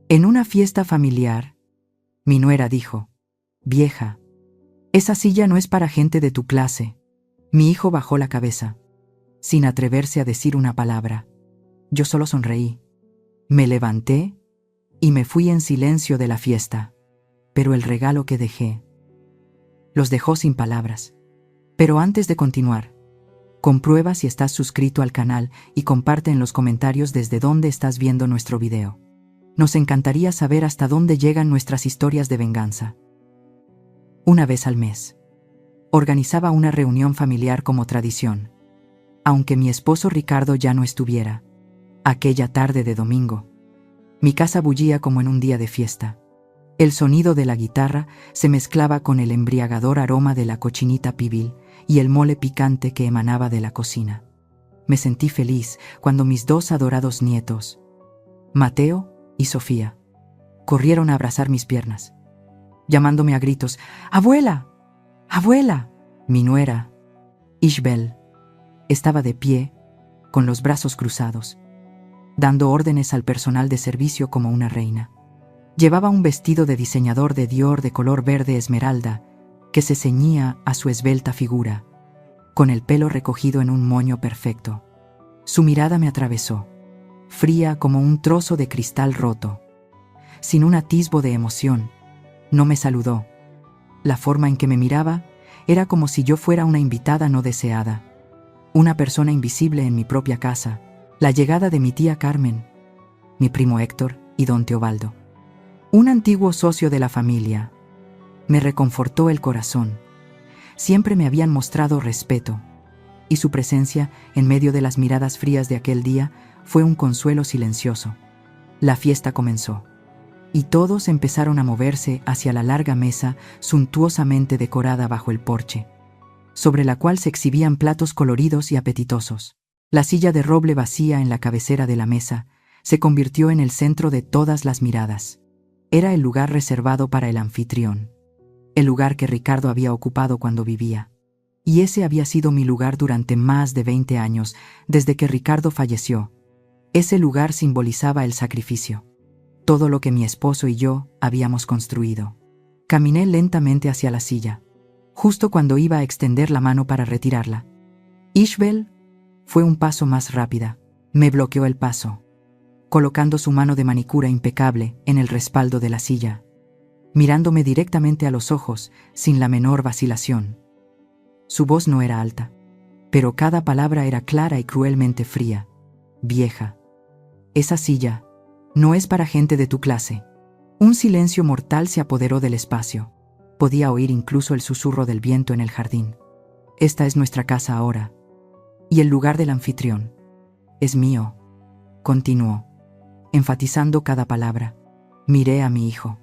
En una fiesta familiar, mi nuera dijo: «Vieja, esa silla no es para gente de tu clase». Mi hijo bajó la cabeza, sin atreverse a decir una palabra. Yo solo sonreí. Me levanté y me fui en silencio de la fiesta. Pero el regalo que dejé los dejó sin palabras. Pero antes de continuar, comprueba si estás suscrito al canal y comparte en los comentarios desde dónde estás viendo nuestro video. Nos encantaría saber hasta dónde llegan nuestras historias de venganza. Una vez al mes, organizaba una reunión familiar como tradición. Aunque mi esposo Ricardo ya no estuviera, aquella tarde de domingo, mi casa bullía como en un día de fiesta. El sonido de la guitarra se mezclaba con el embriagador aroma de la cochinita pibil y el mole picante que emanaba de la cocina. Me sentí feliz cuando mis dos adorados nietos, Mateo y Sofía, corrieron a abrazar mis piernas, llamándome a gritos: «¡Abuela! ¡Abuela!». Mi nuera, Ishbel, estaba de pie, con los brazos cruzados, dando órdenes al personal de servicio como una reina. Llevaba un vestido de diseñador de Dior de color verde esmeralda que se ceñía a su esbelta figura, con el pelo recogido en un moño perfecto. Su mirada me atravesó, fría como un trozo de cristal roto. Sin un atisbo de emoción, no me saludó. La forma en que me miraba era como si yo fuera una invitada no deseada, una persona invisible en mi propia casa. La llegada de mi tía Carmen, mi primo Héctor y don Teobaldo, un antiguo socio de la familia, me reconfortó el corazón. Siempre me habían mostrado respeto, y su presencia en medio de las miradas frías de aquel día fue un consuelo silencioso. La fiesta comenzó, y todos empezaron a moverse hacia la larga mesa suntuosamente decorada bajo el porche, sobre la cual se exhibían platos coloridos y apetitosos. La silla de roble vacía en la cabecera de la mesa se convirtió en el centro de todas las miradas. Era el lugar reservado para el anfitrión, el lugar que Ricardo había ocupado cuando vivía. Y ese había sido mi lugar durante más de 20 años, desde que Ricardo falleció. Ese lugar simbolizaba el sacrificio, todo lo que mi esposo y yo habíamos construido. Caminé lentamente hacia la silla, justo cuando iba a extender la mano para retirarla. Ishbel fue un paso más rápida. Me bloqueó el paso, colocando su mano de manicura impecable en el respaldo de la silla, mirándome directamente a los ojos sin la menor vacilación. Su voz no era alta, pero cada palabra era clara y cruelmente fría. «Vieja, esa silla no es para gente de tu clase». Un silencio mortal se apoderó del espacio. Podía oír incluso el susurro del viento en el jardín. «Esta es nuestra casa ahora, y el lugar del anfitrión es mío», continuó, enfatizando cada palabra. Miré a mi hijo.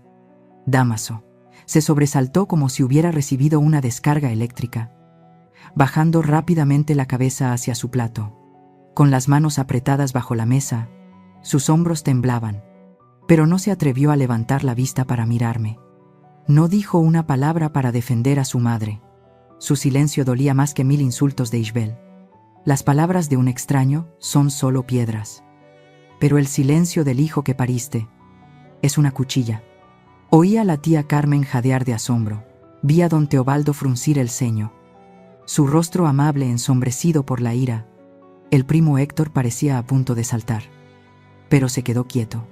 Dámaso se sobresaltó como si hubiera recibido una descarga eléctrica, bajando rápidamente la cabeza hacia su plato. Con las manos apretadas bajo la mesa, sus hombros temblaban, pero no se atrevió a levantar la vista para mirarme. No dijo una palabra para defender a su madre. Su silencio dolía más que 1000 insultos de Ishbel. Las palabras de un extraño son solo piedras, pero el silencio del hijo que pariste es una cuchilla. Oí a la tía Carmen jadear de asombro. Vi a don Teobaldo fruncir el ceño, su rostro amable ensombrecido por la ira. El primo Héctor parecía a punto de saltar, pero se quedó quieto,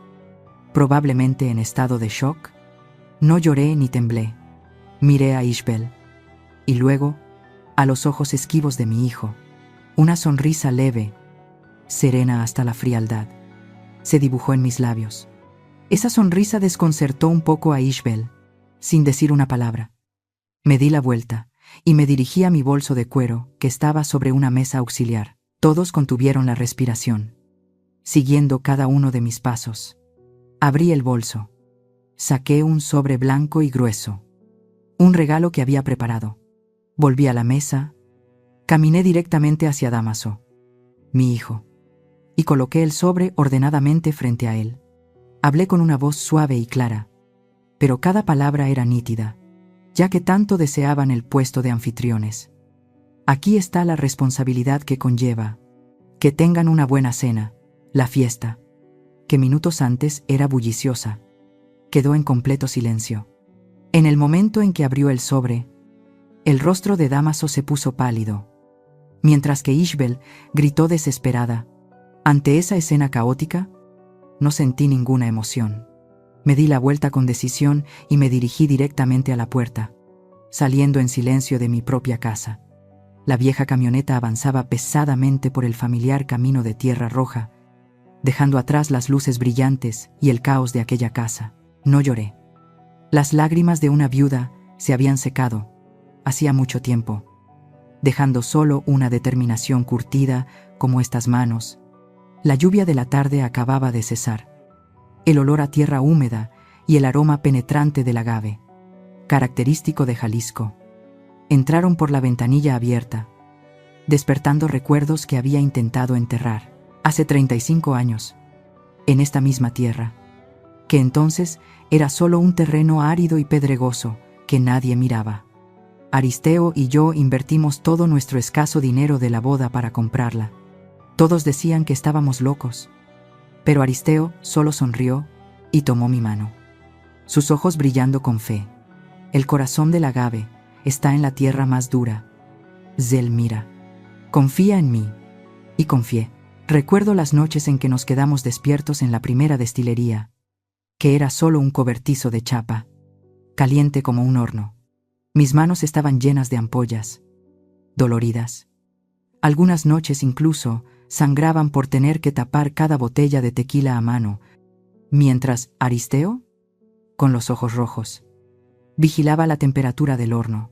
probablemente en estado de shock. No lloré ni temblé. Miré a Ishbel, y luego a los ojos esquivos de mi hijo. Una sonrisa leve, serena hasta la frialdad, se dibujó en mis labios. Esa sonrisa desconcertó un poco a Ishbel. Sin decir una palabra, me di la vuelta y me dirigí a mi bolso de cuero que estaba sobre una mesa auxiliar. Todos contuvieron la respiración, siguiendo cada uno de mis pasos. Abrí el bolso. Saqué un sobre blanco y grueso, un regalo que había preparado. Volví a la mesa. Caminé directamente hacia Dámaso, mi hijo, y coloqué el sobre ordenadamente frente a él. Hablé con una voz suave y clara, pero cada palabra era nítida, ya que tanto deseaban el puesto de anfitriones. Aquí está la responsabilidad que conlleva. Que tengan una buena cena, la fiesta, que minutos antes era bulliciosa, quedó en completo silencio. En el momento en que abrió el sobre, el rostro de Dámaso se puso pálido, mientras que Ishbel gritó desesperada. Ante esa escena caótica, no sentí ninguna emoción. Me di la vuelta con decisión y me dirigí directamente a la puerta, saliendo en silencio de mi propia casa. La vieja camioneta avanzaba pesadamente por el familiar camino de tierra roja, dejando atrás las luces brillantes y el caos de aquella casa. No lloré. Las lágrimas de una viuda se habían secado hacía mucho tiempo, dejando solo una determinación curtida como estas manos. La lluvia de la tarde acababa de cesar. El olor a tierra húmeda y el aroma penetrante del agave, característico de Jalisco, entraron por la ventanilla abierta, despertando recuerdos que había intentado enterrar hace 35 años, en esta misma tierra, que entonces era solo un terreno árido y pedregoso que nadie miraba. Aristeo y yo invertimos todo nuestro escaso dinero de la boda para comprarla. Todos decían que estábamos locos, pero Aristeo solo sonrió y tomó mi mano, sus ojos brillando con fe. El corazón del agave está en la tierra más dura. Zelmira, confía en mí. Y confié. Recuerdo las noches en que nos quedamos despiertos en la primera destilería, que era solo un cobertizo de chapa, caliente como un horno. Mis manos estaban llenas de ampollas, doloridas. Algunas noches incluso sangraban por tener que tapar cada botella de tequila a mano, mientras Aristeo, con los ojos rojos, vigilaba la temperatura del horno.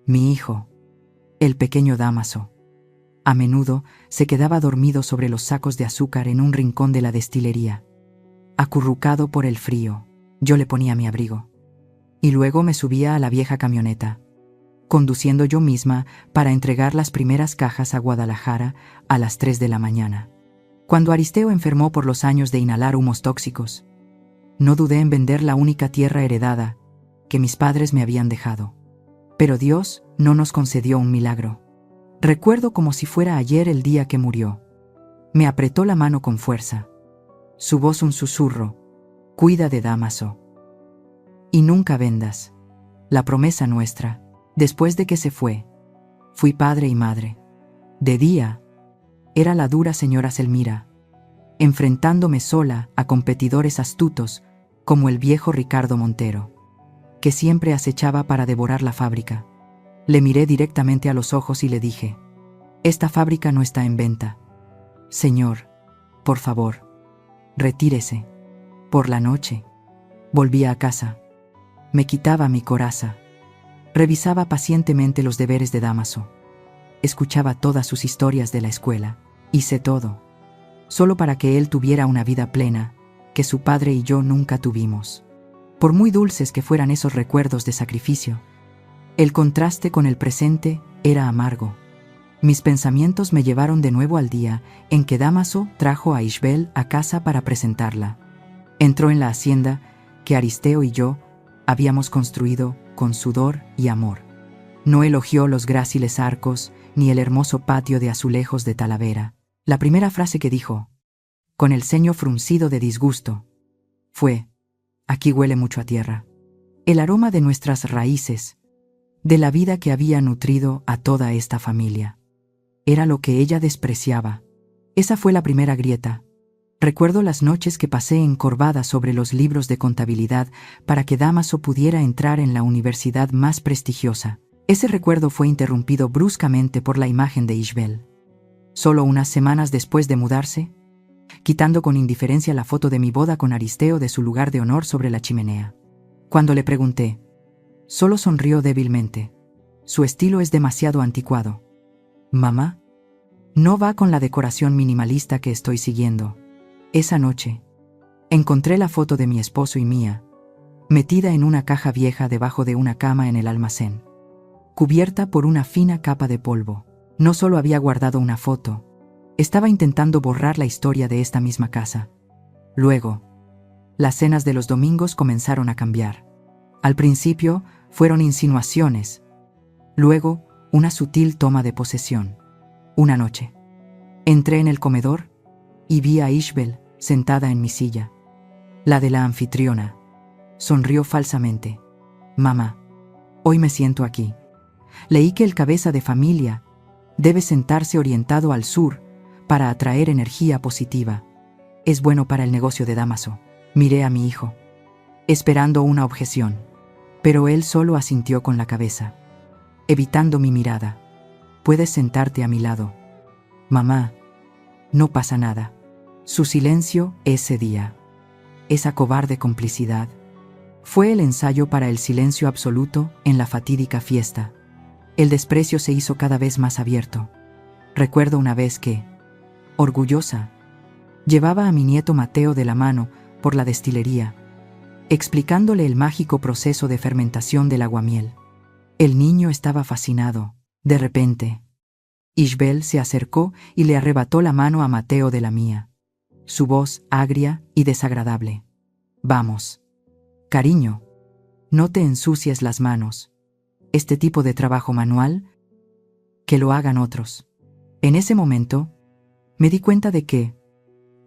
Mi hijo, el pequeño Dámaso, a menudo se quedaba dormido sobre los sacos de azúcar en un rincón de la destilería. Acurrucado por el frío, yo le ponía mi abrigo. Y luego me subía a la vieja camioneta, conduciendo yo misma para entregar las primeras cajas a Guadalajara a las 3 de la mañana. Cuando Aristeo enfermó por los años de inhalar humos tóxicos, no dudé en vender la única tierra heredada que mis padres me habían dejado. Pero Dios no nos concedió un milagro. Recuerdo como si fuera ayer el día que murió. Me apretó la mano con fuerza. Su voz un susurro: cuida de Dámaso. Y nunca vendas. La promesa nuestra. Después de que se fue, fui padre y madre. De día, era la dura señora Zelmira, enfrentándome sola a competidores astutos como el viejo Ricardo Montero, que siempre acechaba para devorar la fábrica. Le miré directamente a los ojos y le dije: esta fábrica no está en venta. Señor, por favor, retírese. Por la noche, volvía a casa. Me quitaba mi coraza. Revisaba pacientemente los deberes de Dámaso. Escuchaba todas sus historias de la escuela. Hice todo, solo para que él tuviera una vida plena, que su padre y yo nunca tuvimos. Por muy dulces que fueran esos recuerdos de sacrificio, el contraste con el presente era amargo. Mis pensamientos me llevaron de nuevo al día en que Dámaso trajo a Ishbel a casa para presentarla. Entró en la hacienda que Aristeo y yo habíamos construido con sudor y amor. No elogió los gráciles arcos ni el hermoso patio de azulejos de Talavera. La primera frase que dijo, con el ceño fruncido de disgusto, fue: aquí huele mucho a tierra. El aroma de nuestras raíces, de la vida que había nutrido a toda esta familia. Era lo que ella despreciaba. Esa fue la primera grieta. Recuerdo las noches que pasé encorvada sobre los libros de contabilidad para que Dámaso pudiera entrar en la universidad más prestigiosa. Ese recuerdo fue interrumpido bruscamente por la imagen de Ishbel. Solo unas semanas después de mudarse, quitando con indiferencia la foto de mi boda con Aristeo de su lugar de honor sobre la chimenea. Cuando le pregunté, solo sonrió débilmente. Su estilo es demasiado anticuado. Mamá, no va con la decoración minimalista que estoy siguiendo. Esa noche, encontré la foto de mi esposo y mía, metida en una caja vieja debajo de una cama en el almacén, cubierta por una fina capa de polvo. No solo había guardado una foto, estaba intentando borrar la historia de esta misma casa. Luego, las cenas de los domingos comenzaron a cambiar. Al principio, fueron insinuaciones. Luego, una sutil toma de posesión. Una noche, entré en el comedor y vi a Ishbel sentada en mi silla. La de la anfitriona. Sonrió falsamente. Mamá, hoy me siento aquí. Leí que el cabeza de familia debe sentarse orientado al sur para atraer energía positiva. Es bueno para el negocio de Dámaso. Miré a mi hijo, esperando una objeción, pero él solo asintió con la cabeza, evitando mi mirada. Puedes sentarte a mi lado. Mamá, no pasa nada. Su silencio ese día, esa cobarde complicidad, fue el ensayo para el silencio absoluto en la fatídica fiesta. El desprecio se hizo cada vez más abierto. Recuerdo una vez que, orgullosa, llevaba a mi nieto Mateo de la mano por la destilería, explicándole el mágico proceso de fermentación del aguamiel. El niño estaba fascinado. De repente, Ishbel se acercó y le arrebató la mano a Mateo de la mía. Su voz agria y desagradable. Vamos. Cariño, no te ensucies las manos. Este tipo de trabajo manual, que lo hagan otros. En ese momento, me di cuenta de que,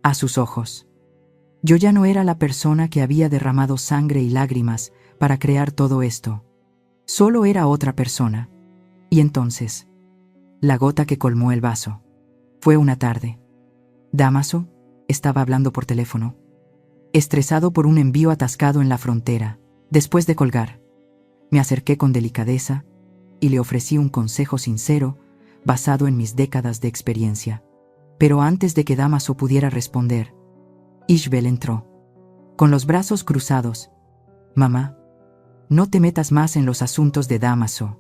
a sus ojos, yo ya no era la persona que había derramado sangre y lágrimas para crear todo esto. Solo era otra persona. Y entonces, la gota que colmó el vaso. Fue una tarde. Dámaso estaba hablando por teléfono, estresado por un envío atascado en la frontera. Después de colgar, me acerqué con delicadeza y le ofrecí un consejo sincero basado en mis décadas de experiencia. Pero antes de que Dámaso pudiera responder, Ishbel entró, con los brazos cruzados. Mamá, no te metas más en los asuntos de Dámaso.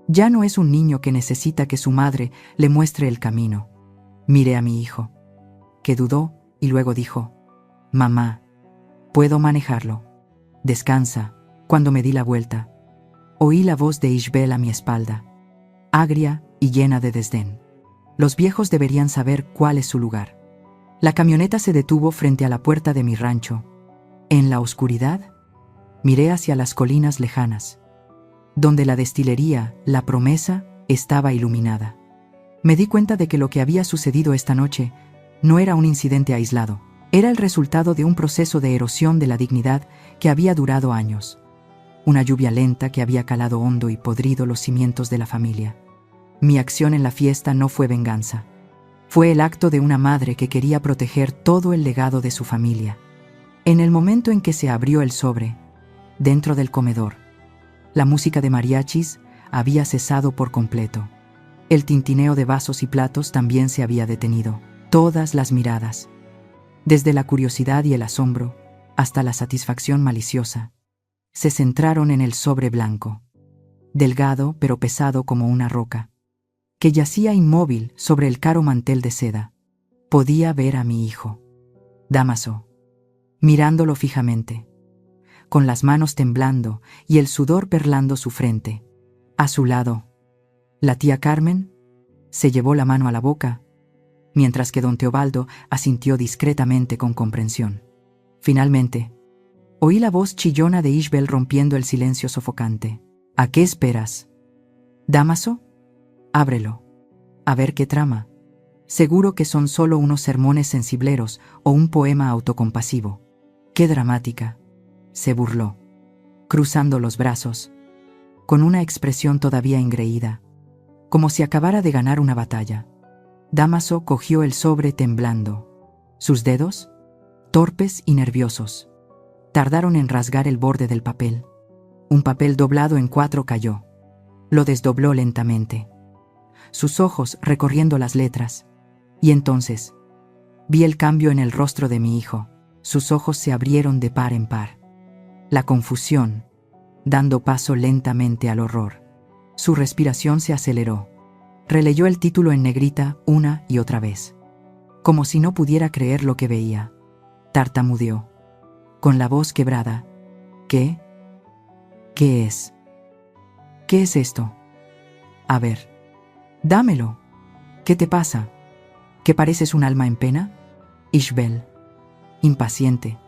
Ya no es un niño que necesita que su madre le muestre el camino. Miré a mi hijo, que dudó y luego dijo, mamá, puedo manejarlo. Descansa. Cuando me di la vuelta, oí la voz de Ishbel a mi espalda, agria y llena de desdén. Los viejos deberían saber cuál es su lugar. La camioneta se detuvo frente a la puerta de mi rancho. En la oscuridad, miré hacia las colinas lejanas, donde la destilería, La Promesa, estaba iluminada. Me di cuenta de que lo que había sucedido esta noche no era un incidente aislado. Era el resultado de un proceso de erosión de la dignidad que había durado años. Una lluvia lenta que había calado hondo y podrido los cimientos de la familia. Mi acción en la fiesta no fue venganza. Fue el acto de una madre que quería proteger todo el legado de su familia. En el momento en que se abrió el sobre, dentro del comedor, la música de mariachis había cesado por completo. El tintineo de vasos y platos también se había detenido. Todas las miradas, desde la curiosidad y el asombro hasta la satisfacción maliciosa, se centraron en el sobre blanco, delgado pero pesado como una roca, que yacía inmóvil sobre el caro mantel de seda. Podía ver a mi hijo, Dámaso, mirándolo fijamente, con las manos temblando y el sudor perlando su frente. A su lado, la tía Carmen se llevó la mano a la boca, mientras que don Teobaldo asintió discretamente con comprensión. Finalmente, oí la voz chillona de Ishbel rompiendo el silencio sofocante. ¿A qué esperas? ¿Dámaso? Ábrelo. A ver qué trama. Seguro que son solo unos sermones sensibleros o un poema autocompasivo. ¡Qué dramática!, se burló, cruzando los brazos, con una expresión todavía engreída, como si acabara de ganar una batalla. Dámaso cogió el sobre temblando. Sus dedos, torpes y nerviosos, tardaron en rasgar el borde del papel. Un papel doblado en 4 cayó. Lo desdobló lentamente, sus ojos recorriendo las letras. Y entonces, vi el cambio en el rostro de mi hijo. Sus ojos se abrieron de par en par. La confusión, dando paso lentamente al horror. Su respiración se aceleró. Releyó el título en negrita una y otra vez, como si no pudiera creer lo que veía. Tartamudeó, con la voz quebrada. ¿Qué? ¿Qué es? ¿Qué es esto? A ver, dámelo. ¿Qué te pasa? ¿Que pareces un alma en pena? Ishbel, impaciente,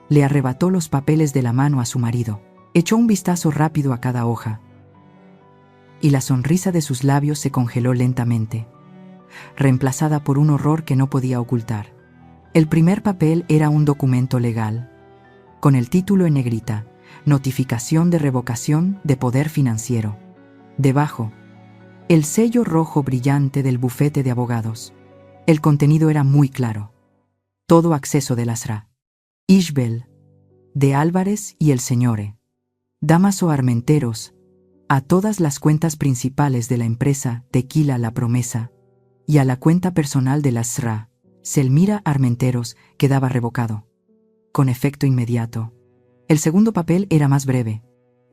le arrebató los papeles de la mano a su marido. Echó un vistazo rápido a cada hoja, y la sonrisa de sus labios se congeló lentamente, reemplazada por un horror que no podía ocultar. El primer papel era un documento legal, con el título en negrita: Notificación de revocación de poder financiero. Debajo, el sello rojo brillante del bufete de abogados. El contenido era muy claro. Todo acceso de la SRA. Ishbel, de Álvarez y el Sr. Dámaso Armenteros, a todas las cuentas principales de la empresa Tequila La Promesa y a la cuenta personal de la SRA, Selmira Armenteros, quedaba revocado, con efecto inmediato. El segundo papel era más breve.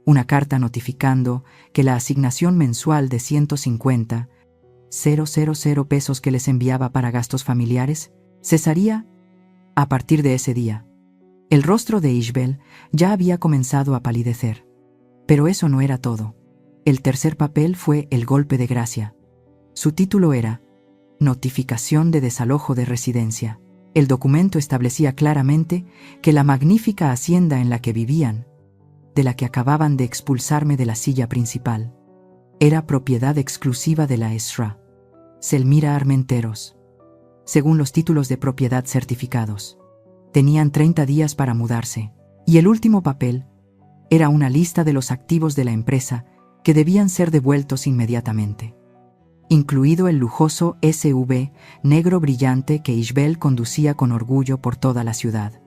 Una carta notificando que la asignación mensual de 150,000 pesos que les enviaba para gastos familiares cesaría a partir de ese día. El rostro de Ishbel ya había comenzado a palidecer. Pero eso no era todo. El tercer papel fue el golpe de gracia. Su título era Notificación de desalojo de residencia. El documento establecía claramente que la magnífica hacienda en la que vivían, de la que acababan de expulsarme de la silla principal, era propiedad exclusiva de la SRA, Selmira Armenteros. Según los títulos de propiedad certificados, tenían 30 días para mudarse, y el último papel era una lista de los activos de la empresa que debían ser devueltos inmediatamente, incluido el lujoso SUV negro brillante que Ishbel conducía con orgullo por toda la ciudad,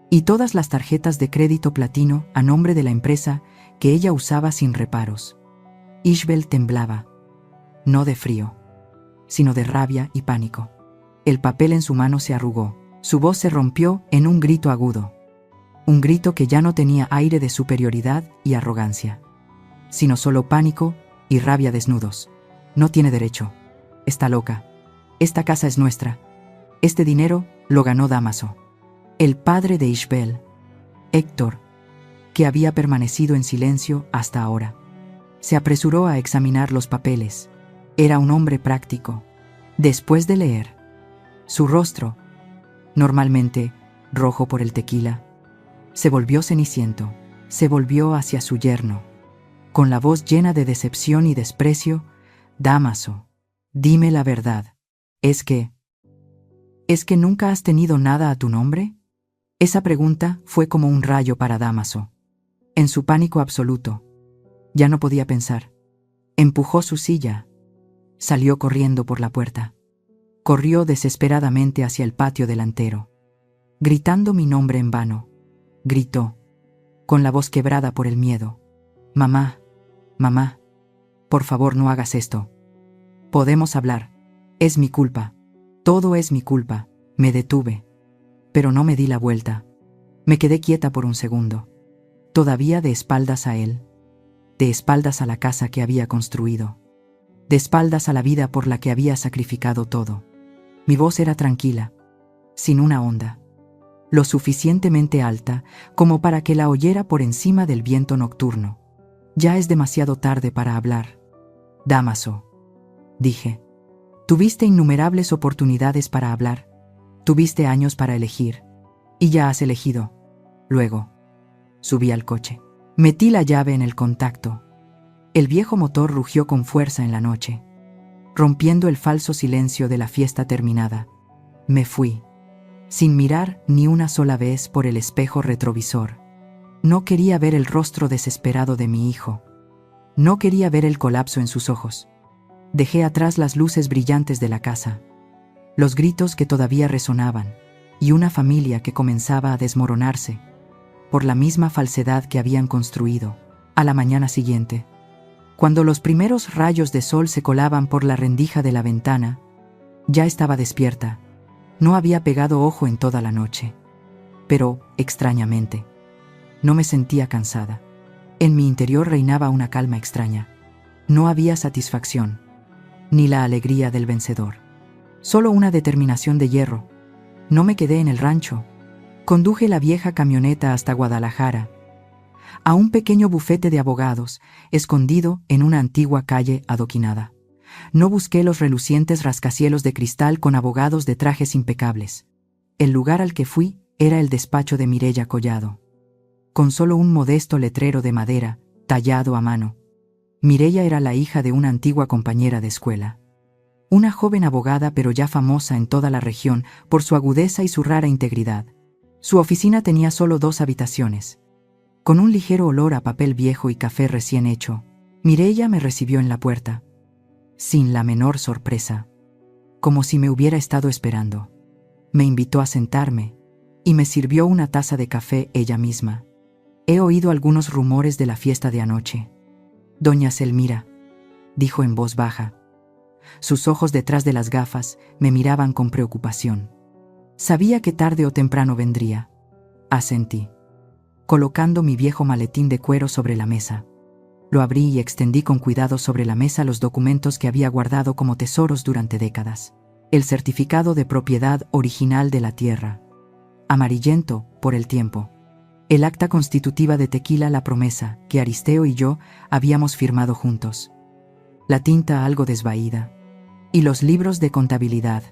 y todas las tarjetas de crédito platino a nombre de la empresa que ella usaba sin reparos. Ishbel temblaba, no de frío, sino de rabia y pánico. El papel en su mano se arrugó, su voz se rompió en un grito agudo, un grito que ya no tenía aire de superioridad y arrogancia, sino solo pánico y rabia desnudos. No tiene derecho. Está loca. Esta casa es nuestra. Este dinero lo ganó Dámaso. El padre de Ishbel, Héctor, que había permanecido en silencio hasta ahora, se apresuró a examinar los papeles. Era un hombre práctico. Después de leer, su rostro, normalmente rojo por el tequila, se volvió ceniciento. Se volvió hacia su yerno, con la voz llena de decepción y desprecio. Dámaso, dime la verdad. ¿Es que nunca has tenido nada a tu nombre? Esa pregunta fue como un rayo para Dámaso. En su pánico absoluto, ya no podía pensar. Empujó su silla. Salió corriendo por la puerta. Corrió desesperadamente hacia el patio delantero, gritando mi nombre en vano. Gritó, con la voz quebrada por el miedo: Mamá, mamá, por favor no hagas esto. Podemos hablar. Es mi culpa. Todo es mi culpa. Me detuve. Pero no me di la vuelta. Me quedé quieta por un segundo. Todavía de espaldas a él. De espaldas a la casa que había construido. De espaldas a la vida por la que había sacrificado todo. Mi voz era tranquila, sin una onda, lo suficientemente alta como para que la oyera por encima del viento nocturno. Ya es demasiado tarde para hablar. Dámaso, dije. Tuviste innumerables oportunidades para hablar. Tuviste años para elegir. Y ya has elegido. Luego, subí al coche. Metí la llave en el contacto. El viejo motor rugió con fuerza en la noche, rompiendo el falso silencio de la fiesta terminada. Me fui, sin mirar ni una sola vez por el espejo retrovisor. No quería ver el rostro desesperado de mi hijo. No quería ver el colapso en sus ojos. Dejé atrás las luces brillantes de la casa, los gritos que todavía resonaban, y una familia que comenzaba a desmoronarse por la misma falsedad que habían construido. A la mañana siguiente, cuando los primeros rayos de sol se colaban por la rendija de la ventana, ya estaba despierta. No había pegado ojo en toda la noche. Pero, extrañamente, no me sentía cansada. En mi interior reinaba una calma extraña. No había satisfacción, ni la alegría del vencedor. Solo una determinación de hierro. No me quedé en el rancho. Conduje la vieja camioneta hasta Guadalajara, a un pequeño bufete de abogados, escondido en una antigua calle adoquinada. No busqué los relucientes rascacielos de cristal con abogados de trajes impecables. El lugar al que fui era el despacho de Mireya Collado, con solo un modesto letrero de madera, tallado a mano. Mireya era la hija de una antigua compañera de escuela. una joven abogada pero ya famosa en toda la región por su agudeza y su rara integridad. Su oficina tenía solo 2 habitaciones. Con un ligero olor a papel viejo y café recién hecho, Mireia me recibió en la puerta, sin la menor sorpresa, como si me hubiera estado esperando. Me invitó a sentarme y me sirvió una taza de café ella misma. He oído algunos rumores de la fiesta de anoche. Doña Selmira, dijo en voz baja. Sus ojos detrás de las gafas me miraban con preocupación. Sabía que tarde o temprano vendría. Asentí, colocando mi viejo maletín de cuero sobre la mesa. Lo abrí y extendí con cuidado sobre la mesa los documentos que había guardado como tesoros durante décadas. El certificado de propiedad original de la tierra, amarillento por el tiempo. El acta constitutiva de Tequila La Promesa, que Aristeo y yo habíamos firmado juntos. La tinta algo desvaída. Y los libros de contabilidad.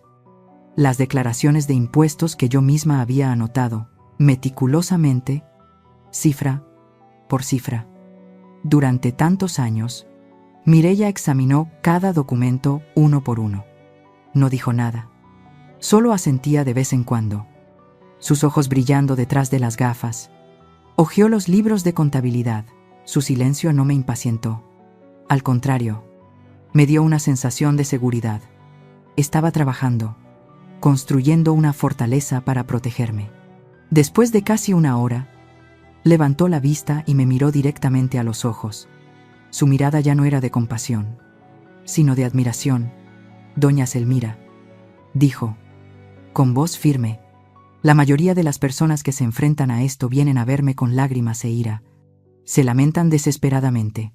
Las declaraciones de impuestos que yo misma había anotado, meticulosamente, cifra por cifra. Durante tantos años, Mireia examinó cada documento uno por uno. No dijo nada. Solo asentía de vez en cuando, sus ojos brillando detrás de las gafas. Hojeó los libros de contabilidad. Su silencio no me impacientó. Al contrario, me dio una sensación de seguridad. Estaba trabajando, construyendo una fortaleza para protegerme. Después de casi una hora, levantó la vista y me miró directamente a los ojos. Su mirada ya no era de compasión, sino de admiración. Doña Selmira, dijo, con voz firme, la mayoría de las personas que se enfrentan a esto vienen a verme con lágrimas e ira. Se lamentan desesperadamente.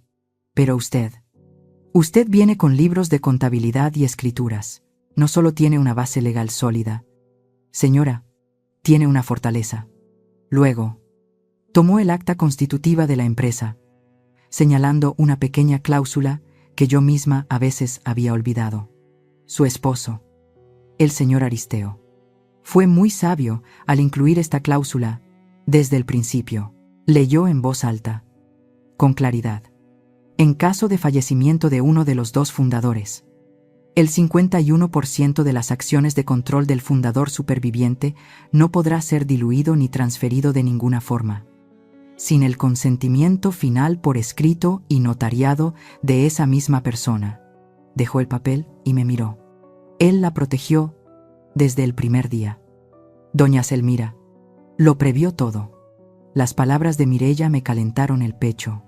Pero usted viene con libros de contabilidad y escrituras. No solo tiene una base legal sólida. Señora, tiene una fortaleza. Luego, tomó el acta constitutiva de la empresa, señalando una pequeña cláusula que yo misma a veces había olvidado. Su esposo, el señor Aristeo, fue muy sabio al incluir esta cláusula desde el principio. Leyó en voz alta, con claridad. En caso de fallecimiento de uno de los 2 fundadores, el 51% de las acciones de control del fundador superviviente no podrá ser diluido ni transferido de ninguna forma, sin el consentimiento final por escrito y notariado de esa misma persona. Dejó el papel y me miró. Él la protegió desde el primer día. Doña Selmira, lo previó todo. Las palabras de Mireia me calentaron el pecho,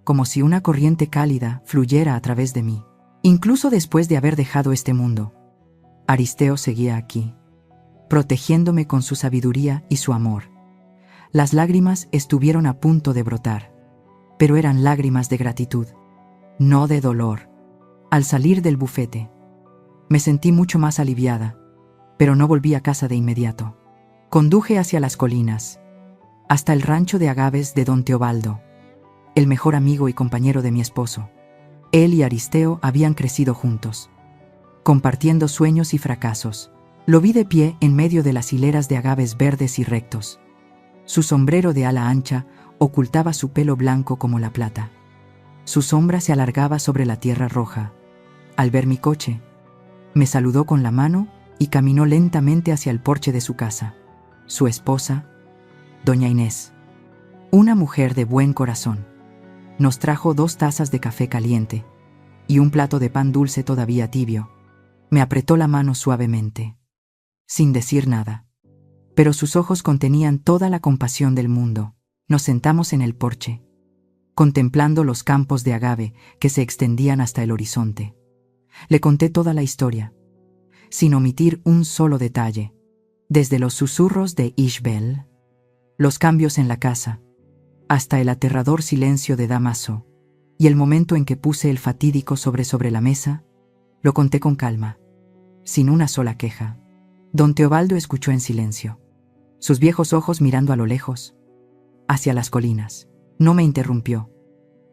como si una corriente cálida fluyera a través de mí. Incluso después de haber dejado este mundo, Aristeo seguía aquí, protegiéndome con su sabiduría y su amor. Las lágrimas estuvieron a punto de brotar, pero eran lágrimas de gratitud, no de dolor. Al salir del bufete, me sentí mucho más aliviada, pero no volví a casa de inmediato. Conduje hacia las colinas, hasta el rancho de agaves de don Teobaldo, el mejor amigo y compañero de mi esposo. Él y Aristeo habían crecido juntos, compartiendo sueños y fracasos. Lo vi de pie en medio de las hileras de agaves verdes y rectos. Su sombrero de ala ancha ocultaba su pelo blanco como la plata. Su sombra se alargaba sobre la tierra roja. Al ver mi coche, me saludó con la mano y caminó lentamente hacia el porche de su casa. Su esposa, doña Inés, una mujer de buen corazón, nos trajo 2 tazas de café caliente y un plato de pan dulce todavía tibio. Me apretó la mano suavemente, sin decir nada, pero sus ojos contenían toda la compasión del mundo. Nos sentamos en el porche, contemplando los campos de agave que se extendían hasta el horizonte. Le conté toda la historia, sin omitir un solo detalle, desde los susurros de Ishbel, los cambios en la casa, hasta el aterrador silencio de Damaso, y el momento en que puse el fatídico sobre la mesa. Lo conté con calma, sin una sola queja. Don Teobaldo escuchó en silencio, sus viejos ojos mirando a lo lejos, hacia las colinas. No me interrumpió.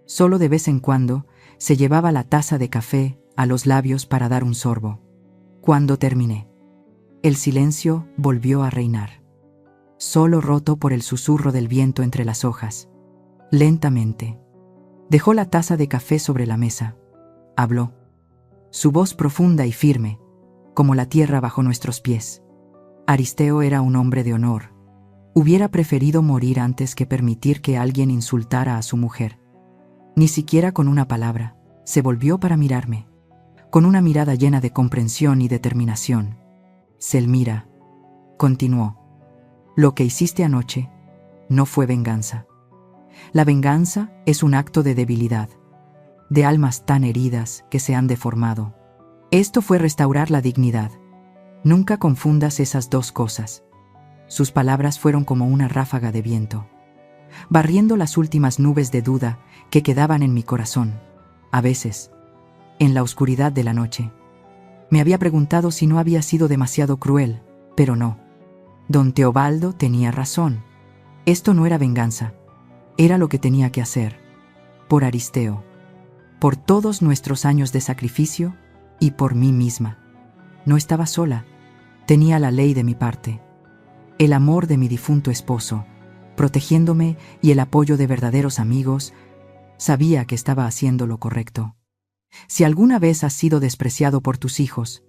Solo de vez en cuando se llevaba la taza de café a los labios para dar un sorbo. Cuando terminé, el silencio volvió a reinar, solo roto por el susurro del viento entre las hojas. Lentamente, dejó la taza de café sobre la mesa. Habló. Su voz profunda y firme, como la tierra bajo nuestros pies. Aristeo era un hombre de honor. Hubiera preferido morir antes que permitir que alguien insultara a su mujer. Ni siquiera con una palabra, se volvió para mirarme, con una mirada llena de comprensión y determinación. Selmira, continuó, lo que hiciste anoche no fue venganza. La venganza es un acto de debilidad, de almas tan heridas que se han deformado. Esto fue restaurar la dignidad. Nunca confundas esas dos cosas. Sus palabras fueron como una ráfaga de viento, barriendo las últimas nubes de duda que quedaban en mi corazón. A veces, en la oscuridad de la noche, me había preguntado si no había sido demasiado cruel, pero no. Don Teobaldo tenía razón. Esto no era venganza, era lo que tenía que hacer, por Aristeo, por todos nuestros años de sacrificio y por mí misma. No estaba sola, tenía la ley de mi parte, el amor de mi difunto esposo, protegiéndome y el apoyo de verdaderos amigos. Sabía que estaba haciendo lo correcto. Si alguna vez has sido despreciado por tus hijos,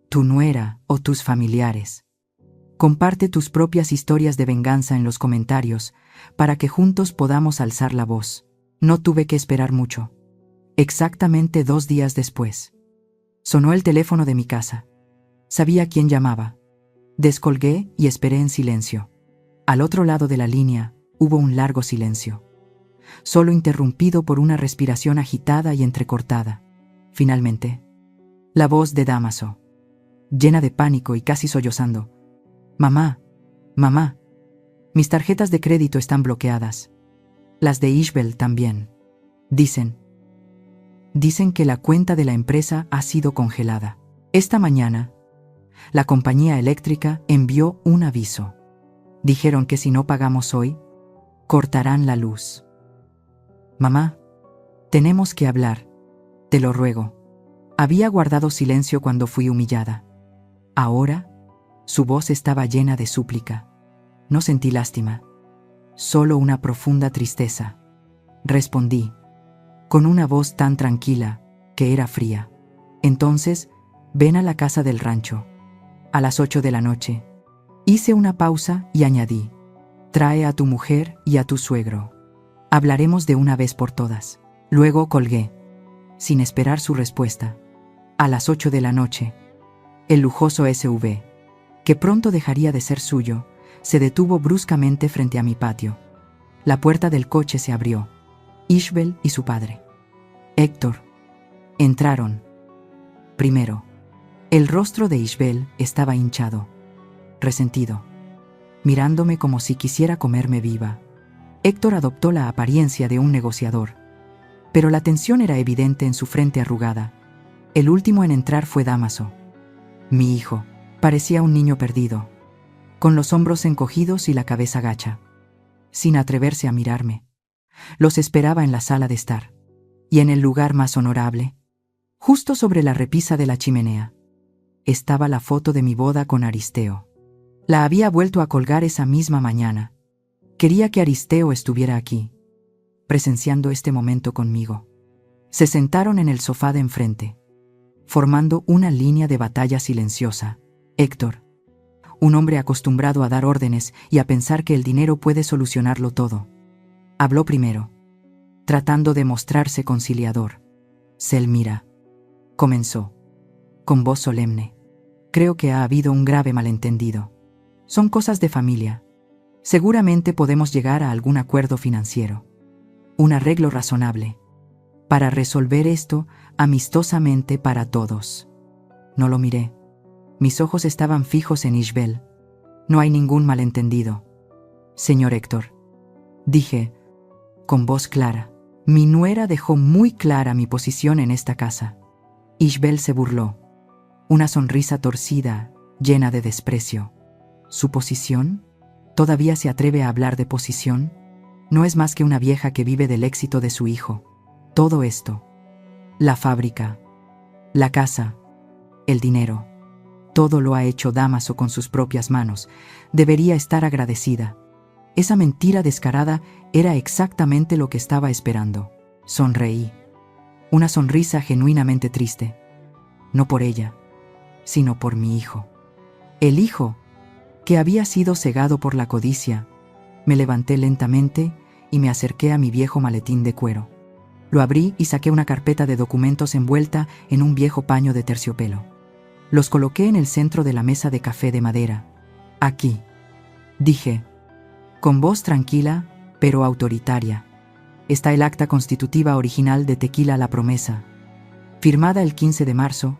tu nuera o tus familiares, comparte tus propias historias de venganza en los comentarios para que juntos podamos alzar la voz. No tuve que esperar mucho. Exactamente 2 días después, sonó el teléfono de mi casa. Sabía quién llamaba. Descolgué y esperé en silencio. Al otro lado de la línea hubo un largo silencio, solo interrumpido por una respiración agitada y entrecortada. Finalmente, la voz de Dámaso, llena de pánico y casi sollozando. Mamá, mamá, mis tarjetas de crédito están bloqueadas. Las de Ishbel también. Dicen que la cuenta de la empresa ha sido congelada. Esta mañana, la compañía eléctrica envió un aviso. Dijeron que si no pagamos hoy, cortarán la luz. Mamá, tenemos que hablar, te lo ruego. Había guardado silencio cuando fui humillada. Ahora, su voz estaba llena de súplica. No sentí lástima, solo una profunda tristeza. Respondí, con una voz tan tranquila que era fría. Entonces, ven a la casa del rancho, a las 8 de la noche. Hice una pausa y añadí, trae a tu mujer y a tu suegro. Hablaremos de una vez por todas. Luego colgué, sin esperar su respuesta. A las 8 de la noche, el lujoso SUV, que pronto dejaría de ser suyo, se detuvo bruscamente frente a mi patio. La puerta del coche se abrió. Ishbel y su padre, Héctor, entraron. Primero, el rostro de Ishbel estaba hinchado, resentido, mirándome como si quisiera comerme viva. Héctor adoptó la apariencia de un negociador, pero la tensión era evidente en su frente arrugada. El último en entrar fue Dámaso. Mi hijo parecía un niño perdido, con los hombros encogidos y la cabeza gacha, sin atreverse a mirarme. Los esperaba en la sala de estar, y en el lugar más honorable, justo sobre la repisa de la chimenea, estaba la foto de mi boda con Aristeo. La había vuelto a colgar esa misma mañana. Quería que Aristeo estuviera aquí, presenciando este momento conmigo. Se sentaron en el sofá de enfrente, formando una línea de batalla silenciosa. Héctor, un hombre acostumbrado a dar órdenes y a pensar que el dinero puede solucionarlo todo, habló primero, tratando de mostrarse conciliador. Selmira, comenzó, con voz solemne, creo que ha habido un grave malentendido. Son cosas de familia. Seguramente podemos llegar a algún acuerdo financiero, un arreglo razonable, para resolver esto amistosamente para todos. No lo miré. Mis ojos estaban fijos en Ishbel. No hay ningún malentendido, señor Héctor, dije, con voz clara. Mi nuera dejó muy clara mi posición en esta casa. Ishbel se burló, una sonrisa torcida, llena de desprecio. ¿Su posición? ¿Todavía se atreve a hablar de posición? No es más que una vieja que vive del éxito de su hijo. Todo esto, la fábrica, la casa, el dinero, todo lo ha hecho Dámaso con sus propias manos. Debería estar agradecida. Esa mentira descarada era exactamente lo que estaba esperando. Sonreí. Una sonrisa genuinamente triste. no por ella, sino por mi hijo. El hijo, que había sido cegado por la codicia. Me levanté lentamente y me acerqué a mi viejo maletín de cuero. Lo abrí y saqué una carpeta de documentos envuelta en un viejo paño de terciopelo. Los coloqué en el centro de la mesa de café de madera. Aquí, dije, con voz tranquila, pero autoritaria, está el acta constitutiva original de Tequila La Promesa, firmada el 15 de marzo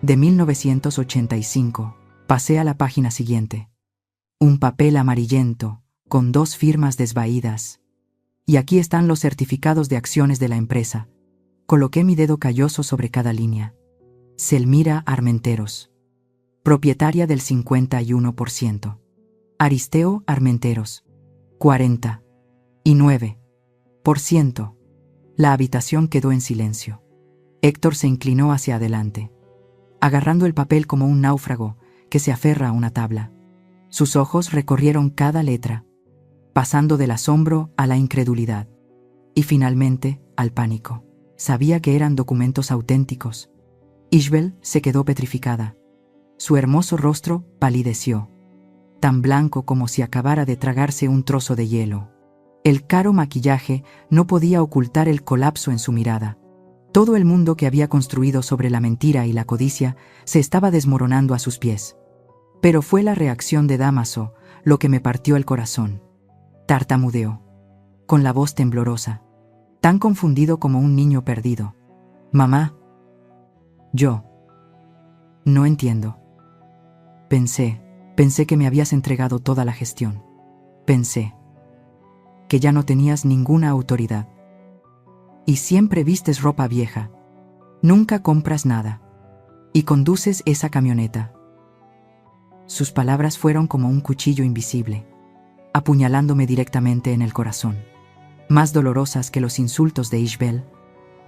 de 1985. Pasé a la página siguiente. Un papel amarillento, con 2 firmas desvaídas. Y aquí están los certificados de acciones de la empresa. Coloqué mi dedo calloso sobre cada línea. Selmira Armenteros, propietaria del 51%. Aristeo Armenteros, 49%. La habitación quedó en silencio. Héctor se inclinó hacia adelante, agarrando el papel como un náufrago que se aferra a una tabla. Sus ojos recorrieron cada letra, pasando del asombro a la incredulidad y finalmente al pánico. Sabía que eran documentos auténticos. Ishbel se quedó petrificada. Su hermoso rostro palideció, tan blanco como si acabara de tragarse un trozo de hielo. El caro maquillaje no podía ocultar el colapso en su mirada. Todo el mundo que había construido sobre la mentira y la codicia se estaba desmoronando a sus pies. Pero fue la reacción de Dámaso lo que me partió el corazón. Tartamudeó, con la voz temblorosa, tan confundido como un niño perdido. Mamá. Yo. No entiendo. Pensé que me habías entregado toda la gestión. Pensé que ya no tenías ninguna autoridad. Y siempre vistes ropa vieja. Nunca compras nada. Y conduces esa camioneta. Sus palabras fueron como un cuchillo invisible, apuñalándome directamente en el corazón. Más dolorosas que los insultos de Ishbel,